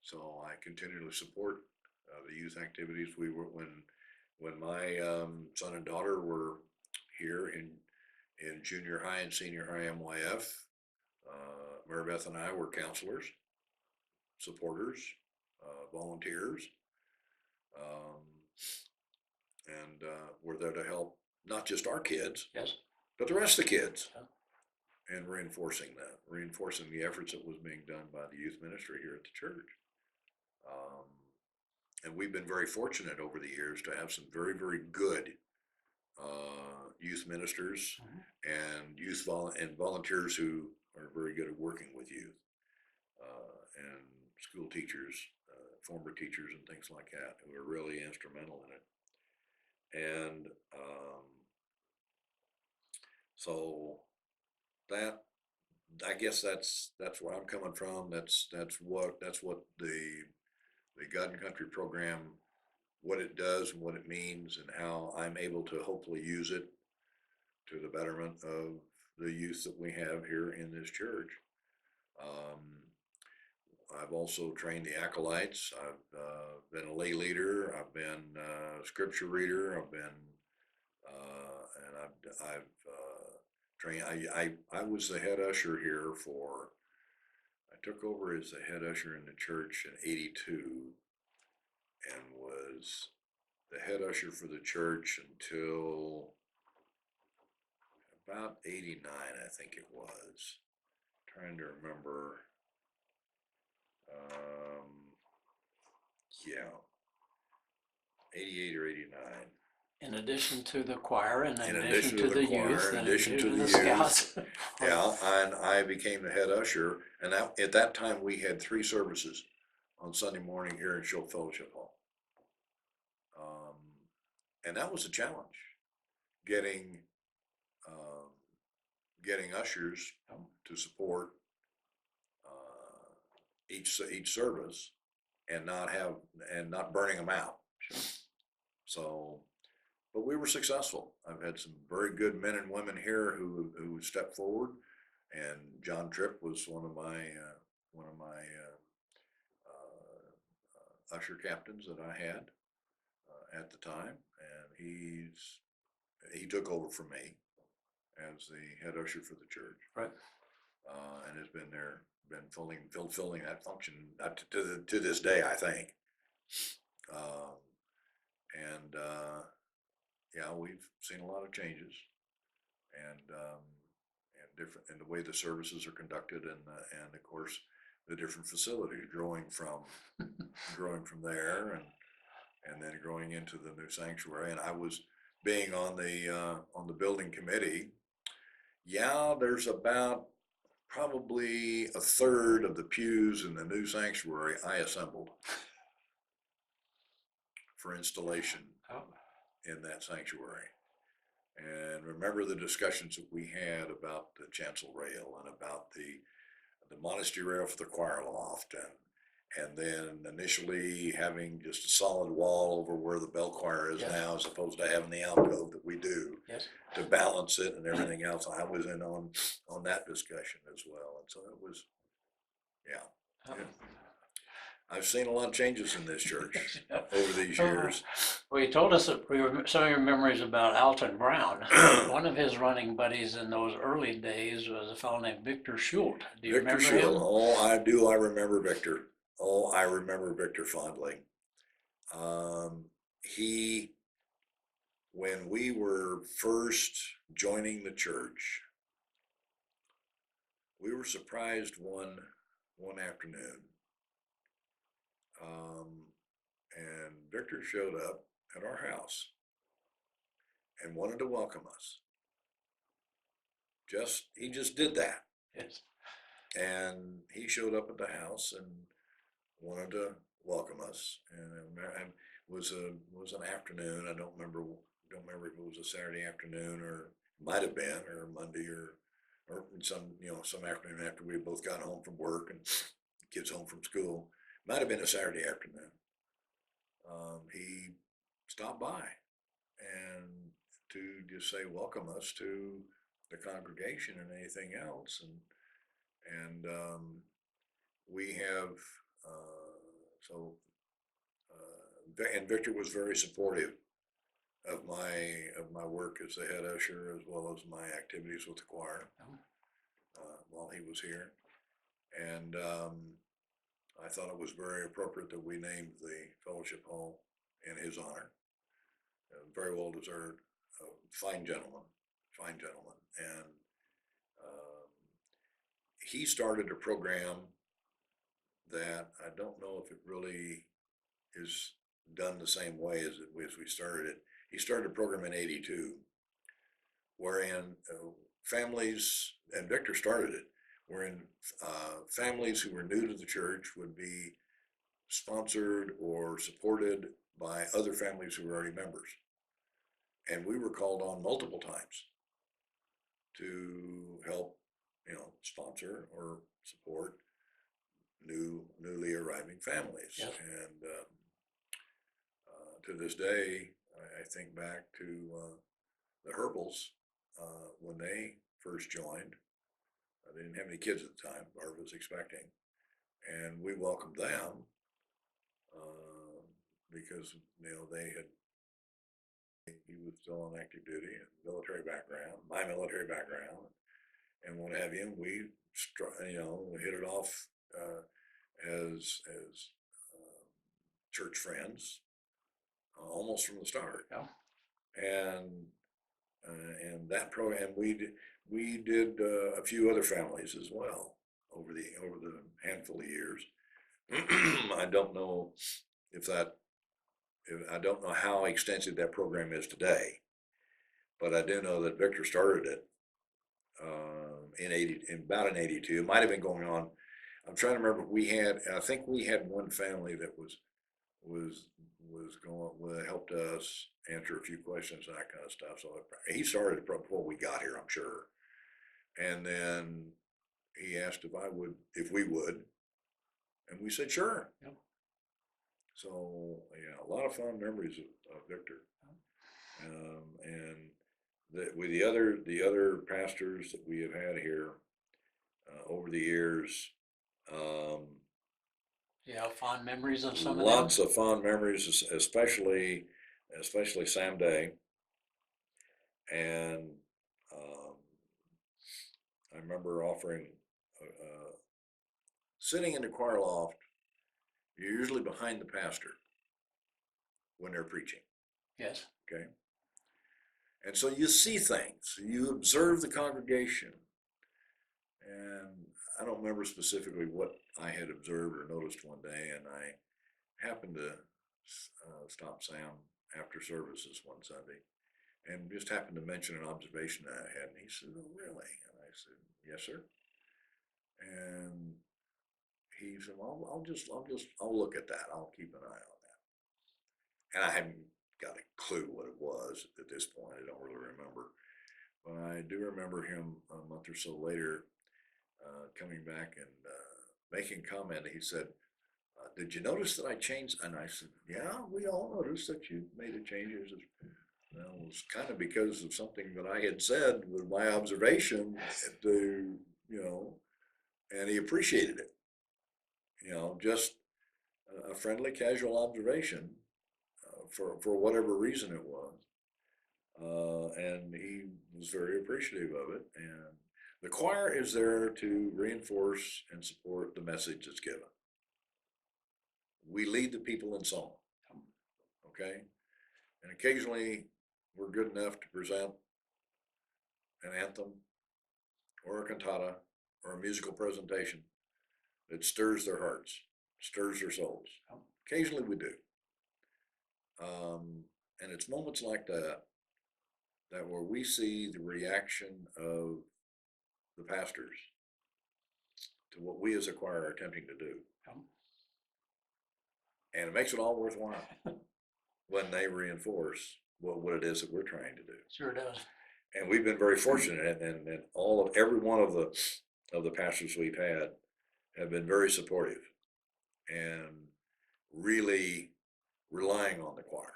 so I continually support the youth activities. When my son and daughter were here in junior high and senior high MYF, Maribeth and I were counselors, supporters, volunteers, and we're there to help not just our kids, yes, but the rest of the kids, and reinforcing the efforts that was being done by the youth ministry here at the church. And we've been very fortunate over the years to have some very, very good youth ministers and volunteers who are very good at working with youth, and school teachers, former teachers and things like that, who are really instrumental in it. And so that, I guess that's where I'm coming from. That's what the God and Country program, what it does and what it means, and how I'm able to hopefully use it to the betterment of the youth that we have here in this church. Um, I've also trained the acolytes. I've been a lay leader. I've been a scripture reader. I've been and I've trained. I was the head usher here for. I took over as the head usher in the church in '82, and was the head usher for the church until about '89, I think it was. Trying to remember. Um, yeah, '88 or '89. In addition to the choir, and In in addition addition to to the the choir, youth, in and addition to to the the youth, scouts. yeah, and I became the head usher. And at that time, we had 3 services on Sunday morning here in Show Fellowship Hall. Um, and that was a challenge, getting um, getting ushers to support each service, and not burning them out. Sure. So, but we were successful. I've had some very good men and women here who stepped forward, and John Tripp was one of my usher captains that I had at the time, and he took over for me as the head usher for the church, Right. and has been fulfilling that function to this day, I think. Um, and yeah, we've seen a lot of changes, and different in the way the services are conducted, and of course the different facilities growing from there, and then growing into the new sanctuary. And I was being on the building committee. Yeah, there's about probably a third of the pews in the new sanctuary I assembled for installation Oh, in that sanctuary. And remember the discussions that we had about the chancel rail, and about the monastery rail for the choir loft, and then initially having just a solid wall over where the bell choir is yes. now, as opposed to having the alcove that we do Yes. to balance it and everything else. I was in on that discussion as well, and so it was, yeah. Yeah. I've seen a lot of changes in this church over these years. Well, you told us that some of your memories about Alton Brown. One of his running buddies in those early days was a fellow named Victor Schult. Do you Victor remember Schult. him? Oh, I do. I remember Victor. Oh, I remember Victor fondly. He, when we were first joining the church, we were surprised one afternoon, and Victor showed up at our house and wanted to welcome us. He just did that. Yes. And he showed up at the house and wanted to welcome us. And it was an afternoon. I don't remember if it was a Saturday afternoon, or might have been, or Monday, or some afternoon after we both got home from work and kids home from school. Might have been a Saturday afternoon. He stopped by and to just say welcome us to the congregation and anything else, and we have and Victor was very supportive of my work as the head usher, as well as my activities with the choir while he was here. And I thought it was very appropriate that we named the fellowship hall in his honor. Very well deserved. Fine gentleman, and um, he started a program that I don't know if it really is done the same way as we started it. He started a program in '82, wherein families, and Victor started it, wherein families who were new to the church would be sponsored or supported by other families who were already members. And we were called on multiple times to help sponsor or support newly arriving families. Yes. And to this day, I think back to the Herbals when they first joined. They didn't have any kids at the time. Barb was expecting, and we welcomed them because they had. He was still on active duty and military background, my military background, and what have you. And we hit it off as church friends almost from the start. Yeah. And that program we did a few other families as well over the handful of years. I don't know if I don't know how extensive that program is today, but I do know that Victor started it in about in '82. It might have been going on. I'm trying to remember. I think we had one family that was helped us answer a few questions and that kind of stuff. So he started before we got here, I'm sure. And then he asked if we would, and we said sure. Yep. So yeah, a lot of fond memories of Victor, and with the other pastors that we have had here over the years. Yeah, fond memories of some of them. Lots of fond memories, especially Sam Day. And I remember offering, sitting in the choir loft. You're usually behind the pastor when they're preaching. Yes. Okay. And so you see things, you observe the congregation. And I don't remember specifically what I had observed or noticed one day, and I happened to stop Sam after services one Sunday and just happened to mention an observation that I had. And he said, "Oh, really?" And I said, "Yes, sir." And he said, "Well, I'll look at that. I'll keep an eye on that." And I hadn't got a clue what it was at this point. I don't really remember. But I do remember him a month or so later coming back and making a comment. He said, "Did you notice that I changed?" And I said, "Yeah, we all noticed that you made a change." He said, "Well, it was kind of because of something that I had said with my observation and he appreciated it. Just a friendly, casual observation for whatever reason it was. And he was very appreciative of it. And the choir is there to reinforce and support the message that's given. We lead the people in song, okay? And occasionally we're good enough to present an anthem or a cantata or a musical presentation that stirs their hearts, stirs their souls. Occasionally we do. And it's moments like that where we see the reaction of the pastors to what we as a choir are attempting to do. And it makes it all worthwhile when they reinforce what it is that we're trying to do. Sure does. And we've been very fortunate, and every one of the pastors we've had have been very supportive and really relying on the choir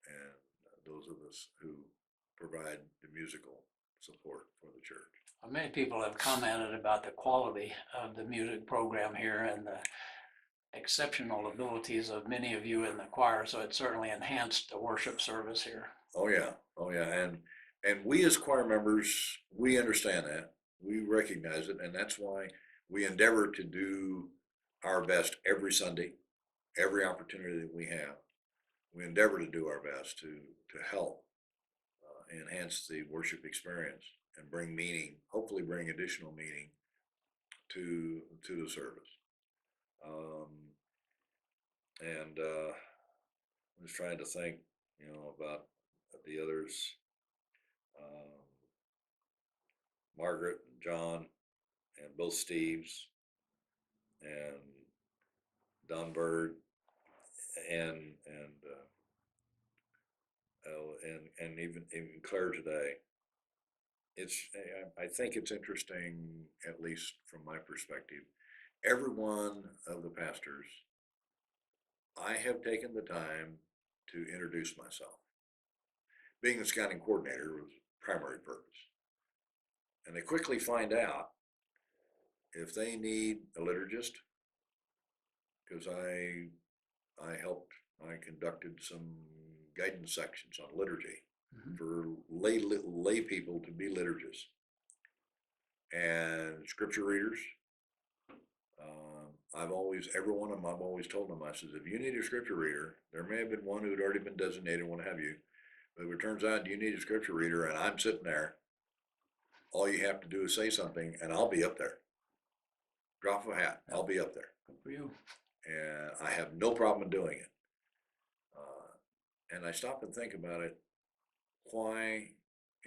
and those of us who provide the musical support for the church. Many people have commented about the quality of the music program here and the exceptional abilities of many of you in the choir, so it certainly enhanced the worship service here. Oh yeah, and we as choir members, we understand that, we recognize it, and that's why we endeavor to do our best every Sunday, every opportunity that we have. We endeavor to do our best to help enhance the worship experience and bring meaning, hopefully bring additional meaning to the service. And I was trying to think, about the others, Margaret and John, and both Steves, and Don Bird, and even Claire today. I think it's interesting, at least from my perspective. Every one of the pastors, I have taken the time to introduce myself. Being the scouting coordinator was primary purpose. And they quickly find out if they need a liturgist, because I conducted some guidance sections on liturgy for lay people to be liturgists and scripture readers. Every one of them, I've always told them, I says, if you need a scripture reader, there may have been one who had already been designated, what have you, but if it turns out you need a scripture reader and I'm sitting there, all you have to do is say something and I'll be up there. Drop of a hat, I'll be up there. Good for you. And I have no problem in doing it. And I stop and think about it. Why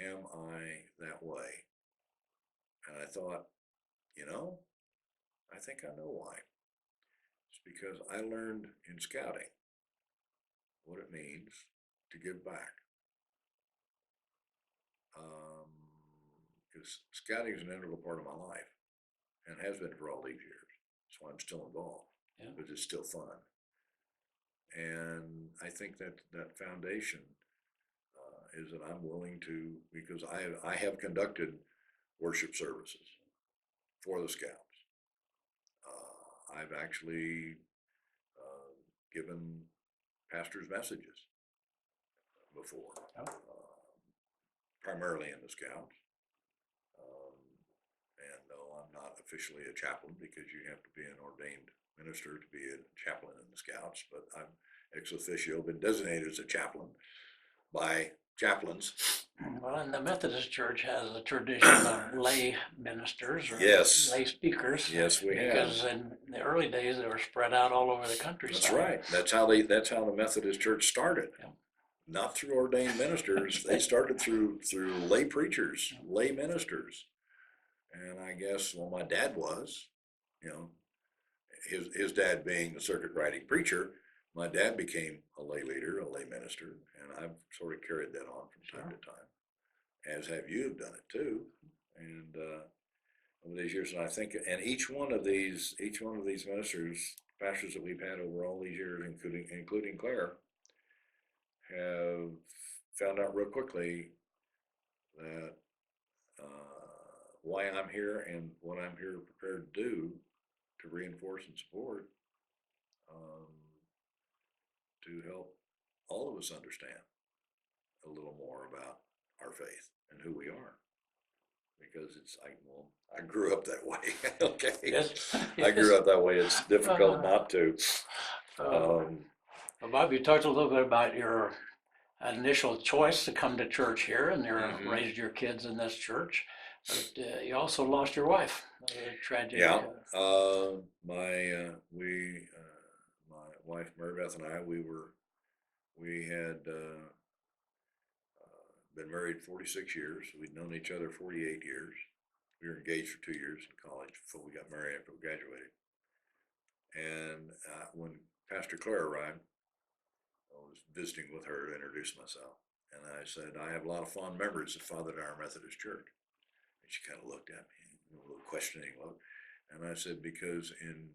am I that way? And I thought, I think I know why. It's because I learned in scouting what it means to give back. Because scouting is an integral part of my life and has been for all these years. That's why I'm still involved, but it's still fun. And I think that foundation is that I'm willing to, because I have conducted worship services for the Scouts. I've actually given pastors messages before, primarily in the Scouts. And no, I'm not officially a chaplain because you have to be an ordained minister to be a chaplain in the Scouts, but I'm ex officio been designated as a chaplain by chaplains. Well, and the Methodist Church has a tradition of lay ministers or Yes. lay speakers. Yes, we have. Because in the early days, they were spread out all over the countryside. That's right. That's how the Methodist Church started. Yeah. Not through ordained ministers. They started through lay preachers, lay ministers. And I guess, well, my dad was, his dad being the circuit riding preacher, my dad became a lay leader, a lay minister, and I've sort of carried that on from time to time, as have you have done it too. And over these years, and I think, and each one of these ministers, pastors that we've had over all these years, including Claire, have found out real quickly that why I'm here and what I'm here prepared to do to reinforce and support, to help all of us understand a little more about our faith and who we are. Because I grew up that way. Okay. Yes. I grew up that way. It's difficult not to. Well, Bob, you talked a little bit about your initial choice to come to church here and you raised your kids in this church. But you also lost your wife. Tragic. Yeah. My wife Mary Beth and I, we had been married 46 years. We'd known each other 48 years. We were engaged for 2 years in college before we got married after we graduated. And when Pastor Claire arrived, I was visiting with her to introduce myself. And I said, I have a lot of fond memories of Father Dyer Methodist Church. And she kind of looked at me, a little questioning look. And I said, because in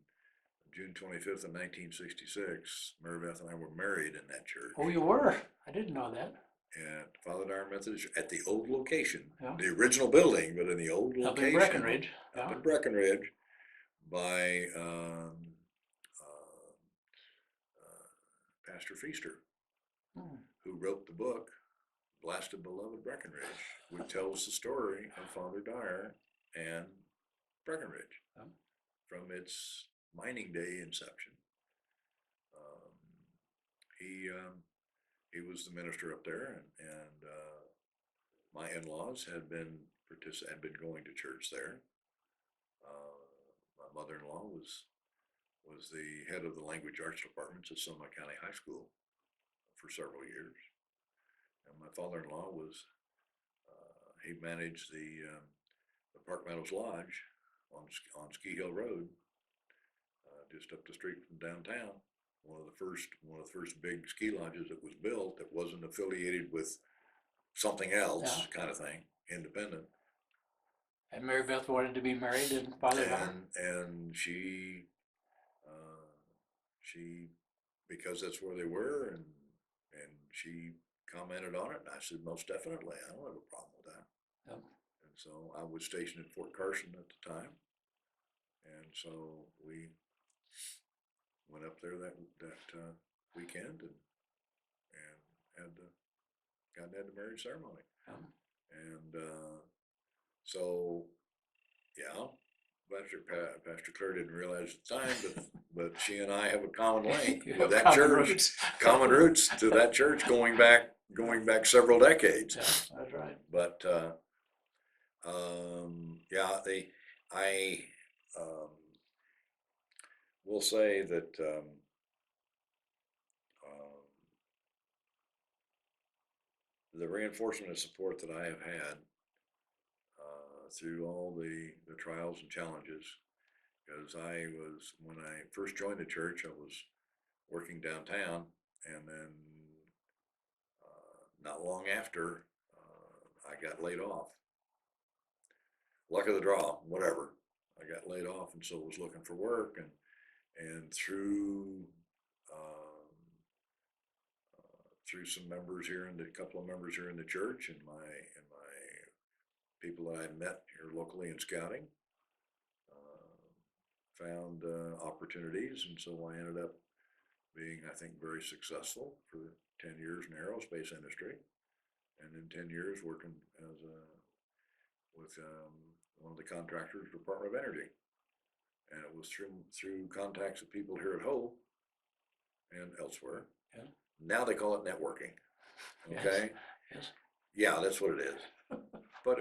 June 25th of 1966, Mary Beth and I were married in that church. Oh, you were? I didn't know that. At Father Dyer Methodist at the old location, the original building, but in the old location. Up in Breckenridge. Up in Breckenridge by Pastor Feaster, who wrote the book, Blasted Beloved Breckenridge, which tells the story of Father Dyer and Breckenridge from its mining day inception. He was the minister up there, and my in-laws had been going to church there. My mother-in-law was the head of the language arts departments at Sonoma County High School for several years, and my father-in-law he managed the Park Meadows Lodge on Ski Hill Road, just up the street from downtown. One of the first big ski lodges that was built that wasn't affiliated with something else, kind of thing, independent. And Mary Beth wanted to be married and Father daughter? And uh, she, because that's where they were, and she commented on it, and I said, most definitely, I don't have a problem with that. Yep. And so I was stationed in Fort Carson at the time, and so we went up there that weekend and had the had the marriage ceremony. Yep. And so yeah, Pastor Claire didn't realize at the time, but she and I have a common link You with have that common church, roots. common roots to that church going back several decades. Yeah, that's right. But yeah, I will say that um, the reinforcement of support that I have had through all the trials and challenges, because when I first joined the church, I was working downtown, and then not long after, I got laid off. Luck of the draw, whatever. I got laid off, and so was looking for work, and um, through some members here, and a couple of members here in the church, and my people that I met here locally in scouting, found opportunities, and so I ended up being, I think, very successful for 10 years in the aerospace industry, and in 10 years working with one of the contractors, Department of Energy. And it was through contacts with people here at Hope and elsewhere. Yeah. Now they call it networking. Okay. Yes. Yeah, that's what it is. But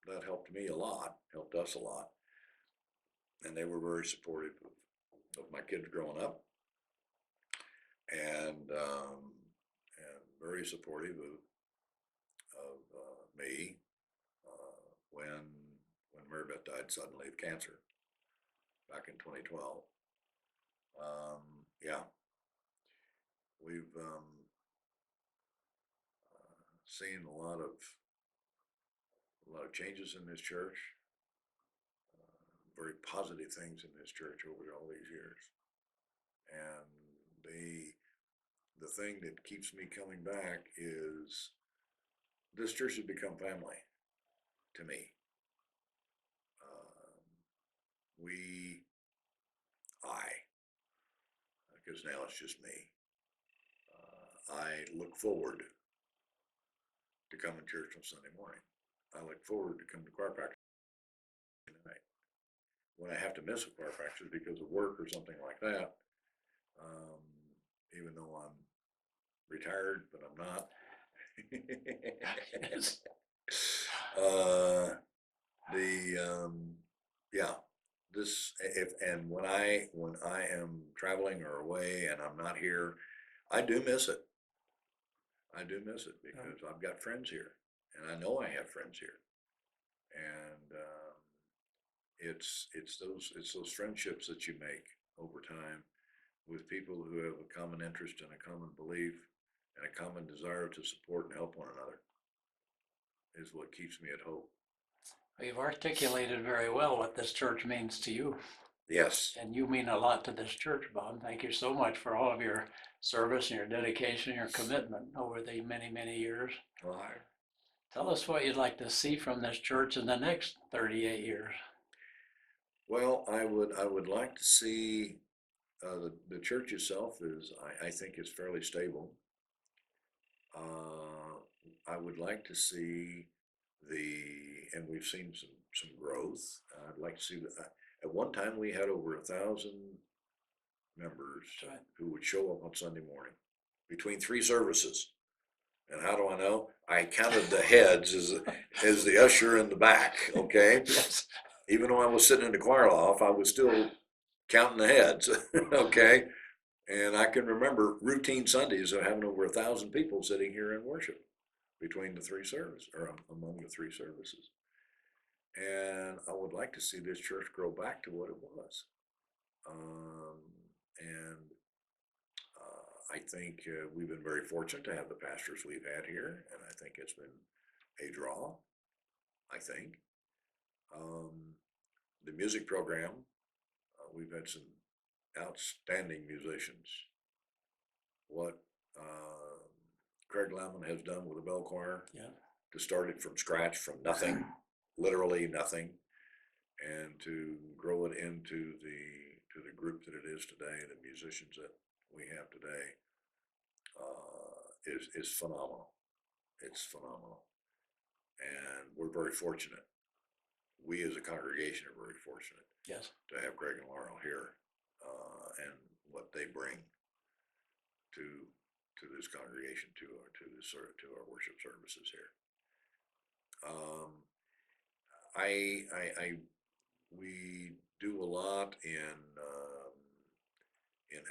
that helped me a lot, helped us a lot, and they were very supportive of my kids growing up, and very supportive of me when Mary Beth died suddenly of cancer back in 2012. Yeah, we've seen a lot of changes in this church, very positive things in this church over all these years, and the thing that keeps me coming back is this church has become family to me. Um, we, because now it's just me. I look forward to coming to church on Sunday morning. I look forward to coming to choir practice tonight. When I have to miss a choir practice because of work or something like that, um, even though I'm retired, but I'm not. Yes. Yeah, when I am traveling or away and I'm not here, I do miss it. I do miss it because I've got friends here, and I know I have friends here, and it's those friendships that you make over time with people who have a common interest and a common belief and a common desire to support and help one another is what keeps me at Hope. You've articulated very well what this church means to you. Yes. And you mean a lot to this church, Bob. Thank you so much for all of your service and your dedication, your commitment over the many, many years. Well, Tell us what you'd like to see from this church in the next 38 years. Well, I would like to see the church itself I think is fairly stable. I would like to see and we've seen some growth. I'd like to see at one time we had over 1,000 members Right. who would show up on Sunday morning between 3 services. And how do I know? I counted the heads as the usher in the back. Okay. Yes. Even though I was sitting in the choir loft, I was still counting the heads. Okay. And I can remember routine Sundays of having over 1,000 people sitting here in worship between the 3 services, or among the 3 services. And I would like to see this church grow back to what it was. And I think we've been very fortunate to have the pastors we've had here, and I think it's been a draw. I think. The music program, we've had some outstanding musicians. What Craig Lemon has done with the bell choir Yeah. to start it from scratch, from nothing, literally nothing, and to grow it into the group that it is today, the musicians that we have today, is phenomenal. It's phenomenal, and we're very fortunate. We as a congregation are very fortunate Yes. to have Greg and Laurel here, and what they bring to this congregation, to our worship services here. We do a lot in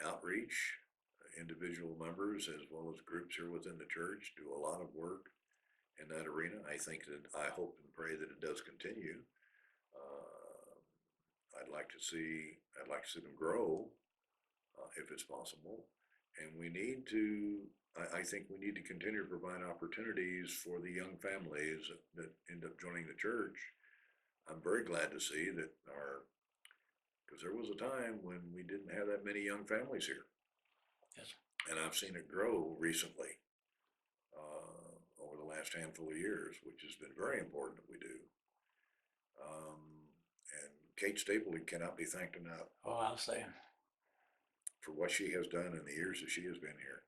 outreach. Individual members as well as groups here within the church do a lot of work in that arena. I hope and pray that it does continue. I'd like to see them grow, if it's possible. And I think we need to continue to provide opportunities for the young families that end up joining the church. I'm very glad to see that because there was a time when we didn't have that many young families here. Yes. And I've seen it grow recently, over the last handful of years, which has been very important that we do. And Kate Stapleton cannot be thanked enough Oh, I'll say. for what she has done in the years that she has been here.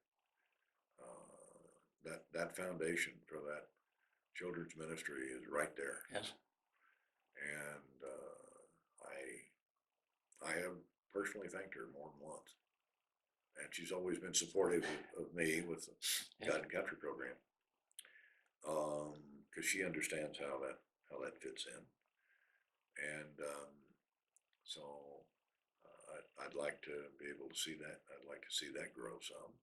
That foundation for that children's ministry is right there. Yes. And I have personally thanked her more than once. And she's always been supportive of me with the God and Country program, because she understands how that fits in. And so I'd like to be able to see that. I'd like to see that grow some.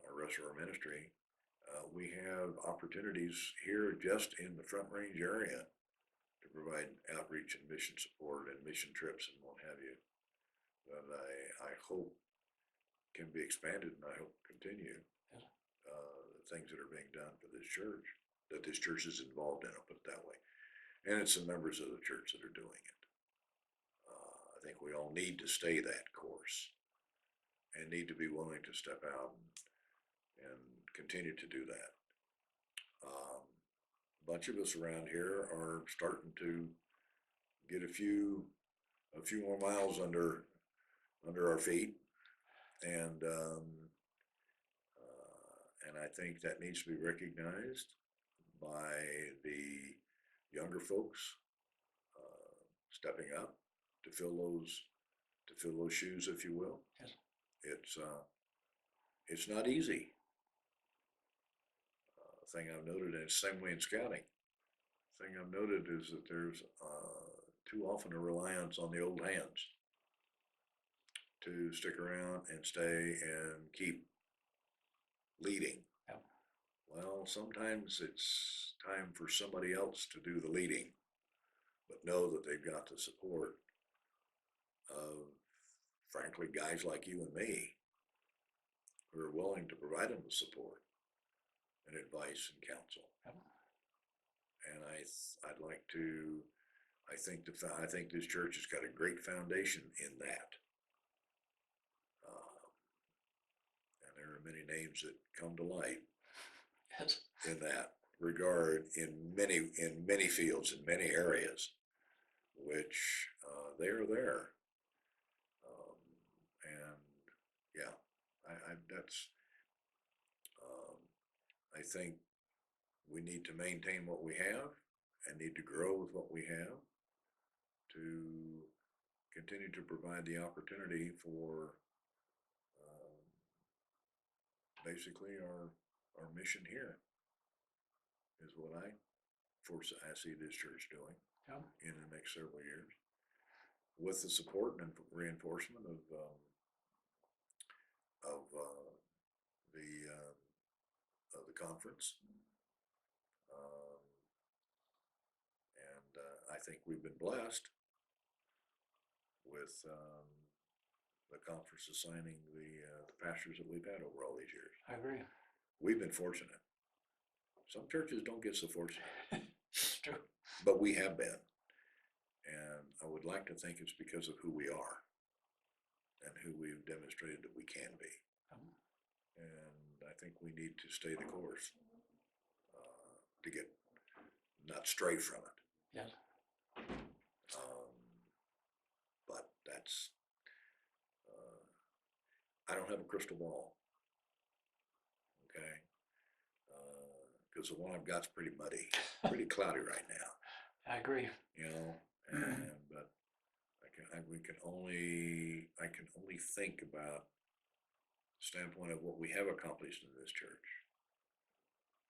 Our rest of our ministry, we have opportunities here just in the Front Range area to provide outreach and mission support and mission trips and what have you, that I hope can be expanded, and I hope continue. Yes. The things that are being done for this church, that this church is involved in, I'll put it that way. And it's the members of the church that are doing it. I think we all need to stay that course and need to be willing to step out and continue to do that. A bunch of us around here are starting to get a few more miles under our feet, and I think that needs to be recognized by the younger folks, stepping up to fill those shoes, if you will. Yes. It's not easy. Thing I've noted, and it's the same way in scouting. Thing I've noted is that there's too often a reliance on the old hands to stick around and stay and keep leading. Yep. Well, sometimes it's time for somebody else to do the leading, but know that they've got the support of, frankly, guys like you and me who are willing to provide them the support and advice and counsel. Yep. And I think this church has got a great foundation in that. And there are many names that come to light. Yes. In that regard, in many fields, in many areas, which they are there. And yeah, I think we need to maintain what we have and need to grow with what we have to continue to provide the opportunity for basically our mission here is what I see this church doing. Yep. In the next several years, with the support and reinforcement of the conference. And I think we've been blessed with the conference assigning the pastors that we've had over all these years. I agree. We've been fortunate. Some churches don't get so fortunate. It's true. but we have been. And I would like to think it's because of who we are and who we've demonstrated that we can be. And I think we need to stay the course to get not stray from it. Yes. But that's, I don't have a crystal ball. Okay. Because the one I've got's pretty muddy, pretty cloudy right now. I agree. You know, but I can only think about the standpoint of what we have accomplished in this church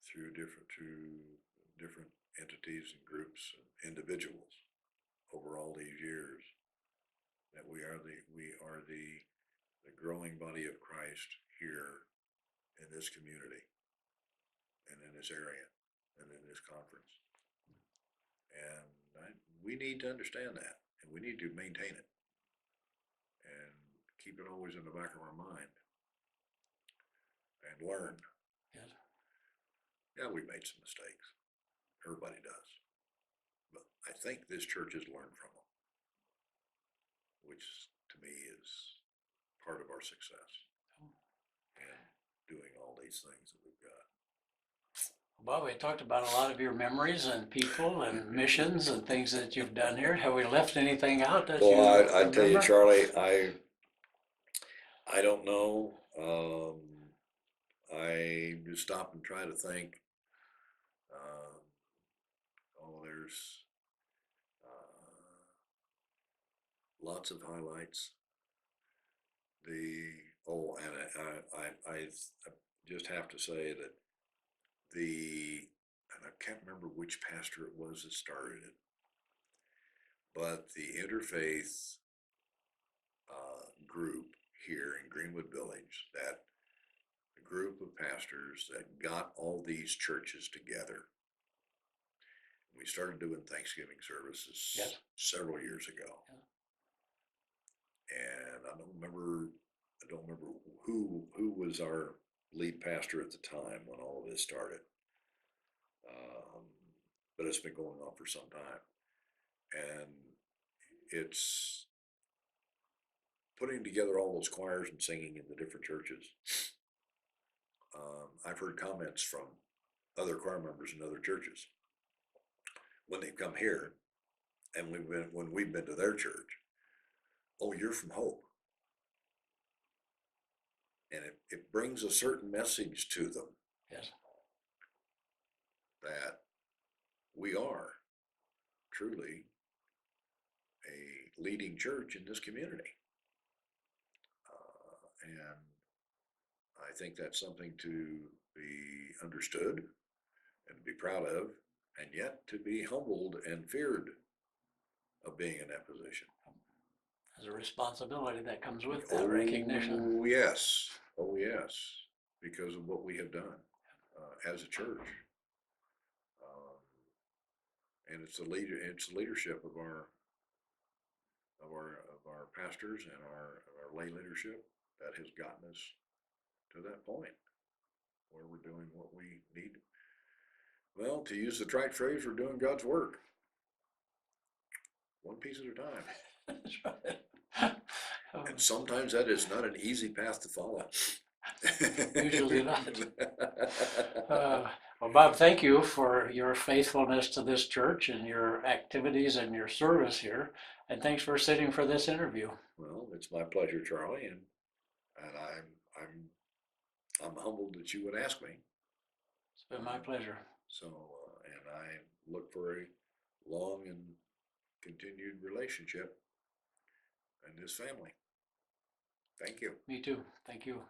through different entities and groups and individuals over all these years, that we are the growing body of Christ here in this community and in this area and in this conference. And we need to understand that, and we need to maintain it and keep it always in the back of our mind and learn. Yes. Yeah, we made some mistakes. Everybody does. But I think this church has learned from them, which to me is part of our success and doing all these things that we've got. Well, we talked about a lot of your memories and people and missions and things that you've done here. Have we left anything out that you Well, I tell you, remember? Charlie, I don't know. I just stop and try to think. There's lots of highlights. And I just have to say that and I can't remember which pastor it was that started it, but the interfaith group here in Greenwood Village, that the group of pastors that got all these churches together. We started doing Thanksgiving services Yes. several years ago. Yeah. And I don't remember who was our lead pastor at the time when all of this started. But it's been going on for some time. And it's putting together all those choirs and singing in the different churches. I've heard comments from other choir members in other churches when they've come here, and when we've been to their church. Oh, you're from Hope. And it brings a certain message to them. Yes. That we are truly a leading church in this community. And I think that's something to be understood and to be proud of, and yet to be humbled and feared of being in that position. There's a responsibility that comes with that recognition. Oh, yes. Oh, yes. Because of what we have done as a church. And it's the leadership of our pastors and our lay leadership that has gotten us to that point where we're doing what we need. Well, to use the trite phrase, we're doing God's work, one piece at a time. That's right. And sometimes that is not an easy path to follow. Usually not. Well, Bob, thank you for your faithfulness to this church and your activities and your service here. And thanks for sitting for this interview. Well, it's my pleasure, Charlie, and I'm humbled that you would ask me. It's been my pleasure. So, and I look for a long and continued relationship in this family. Thank you. Me too. Thank you.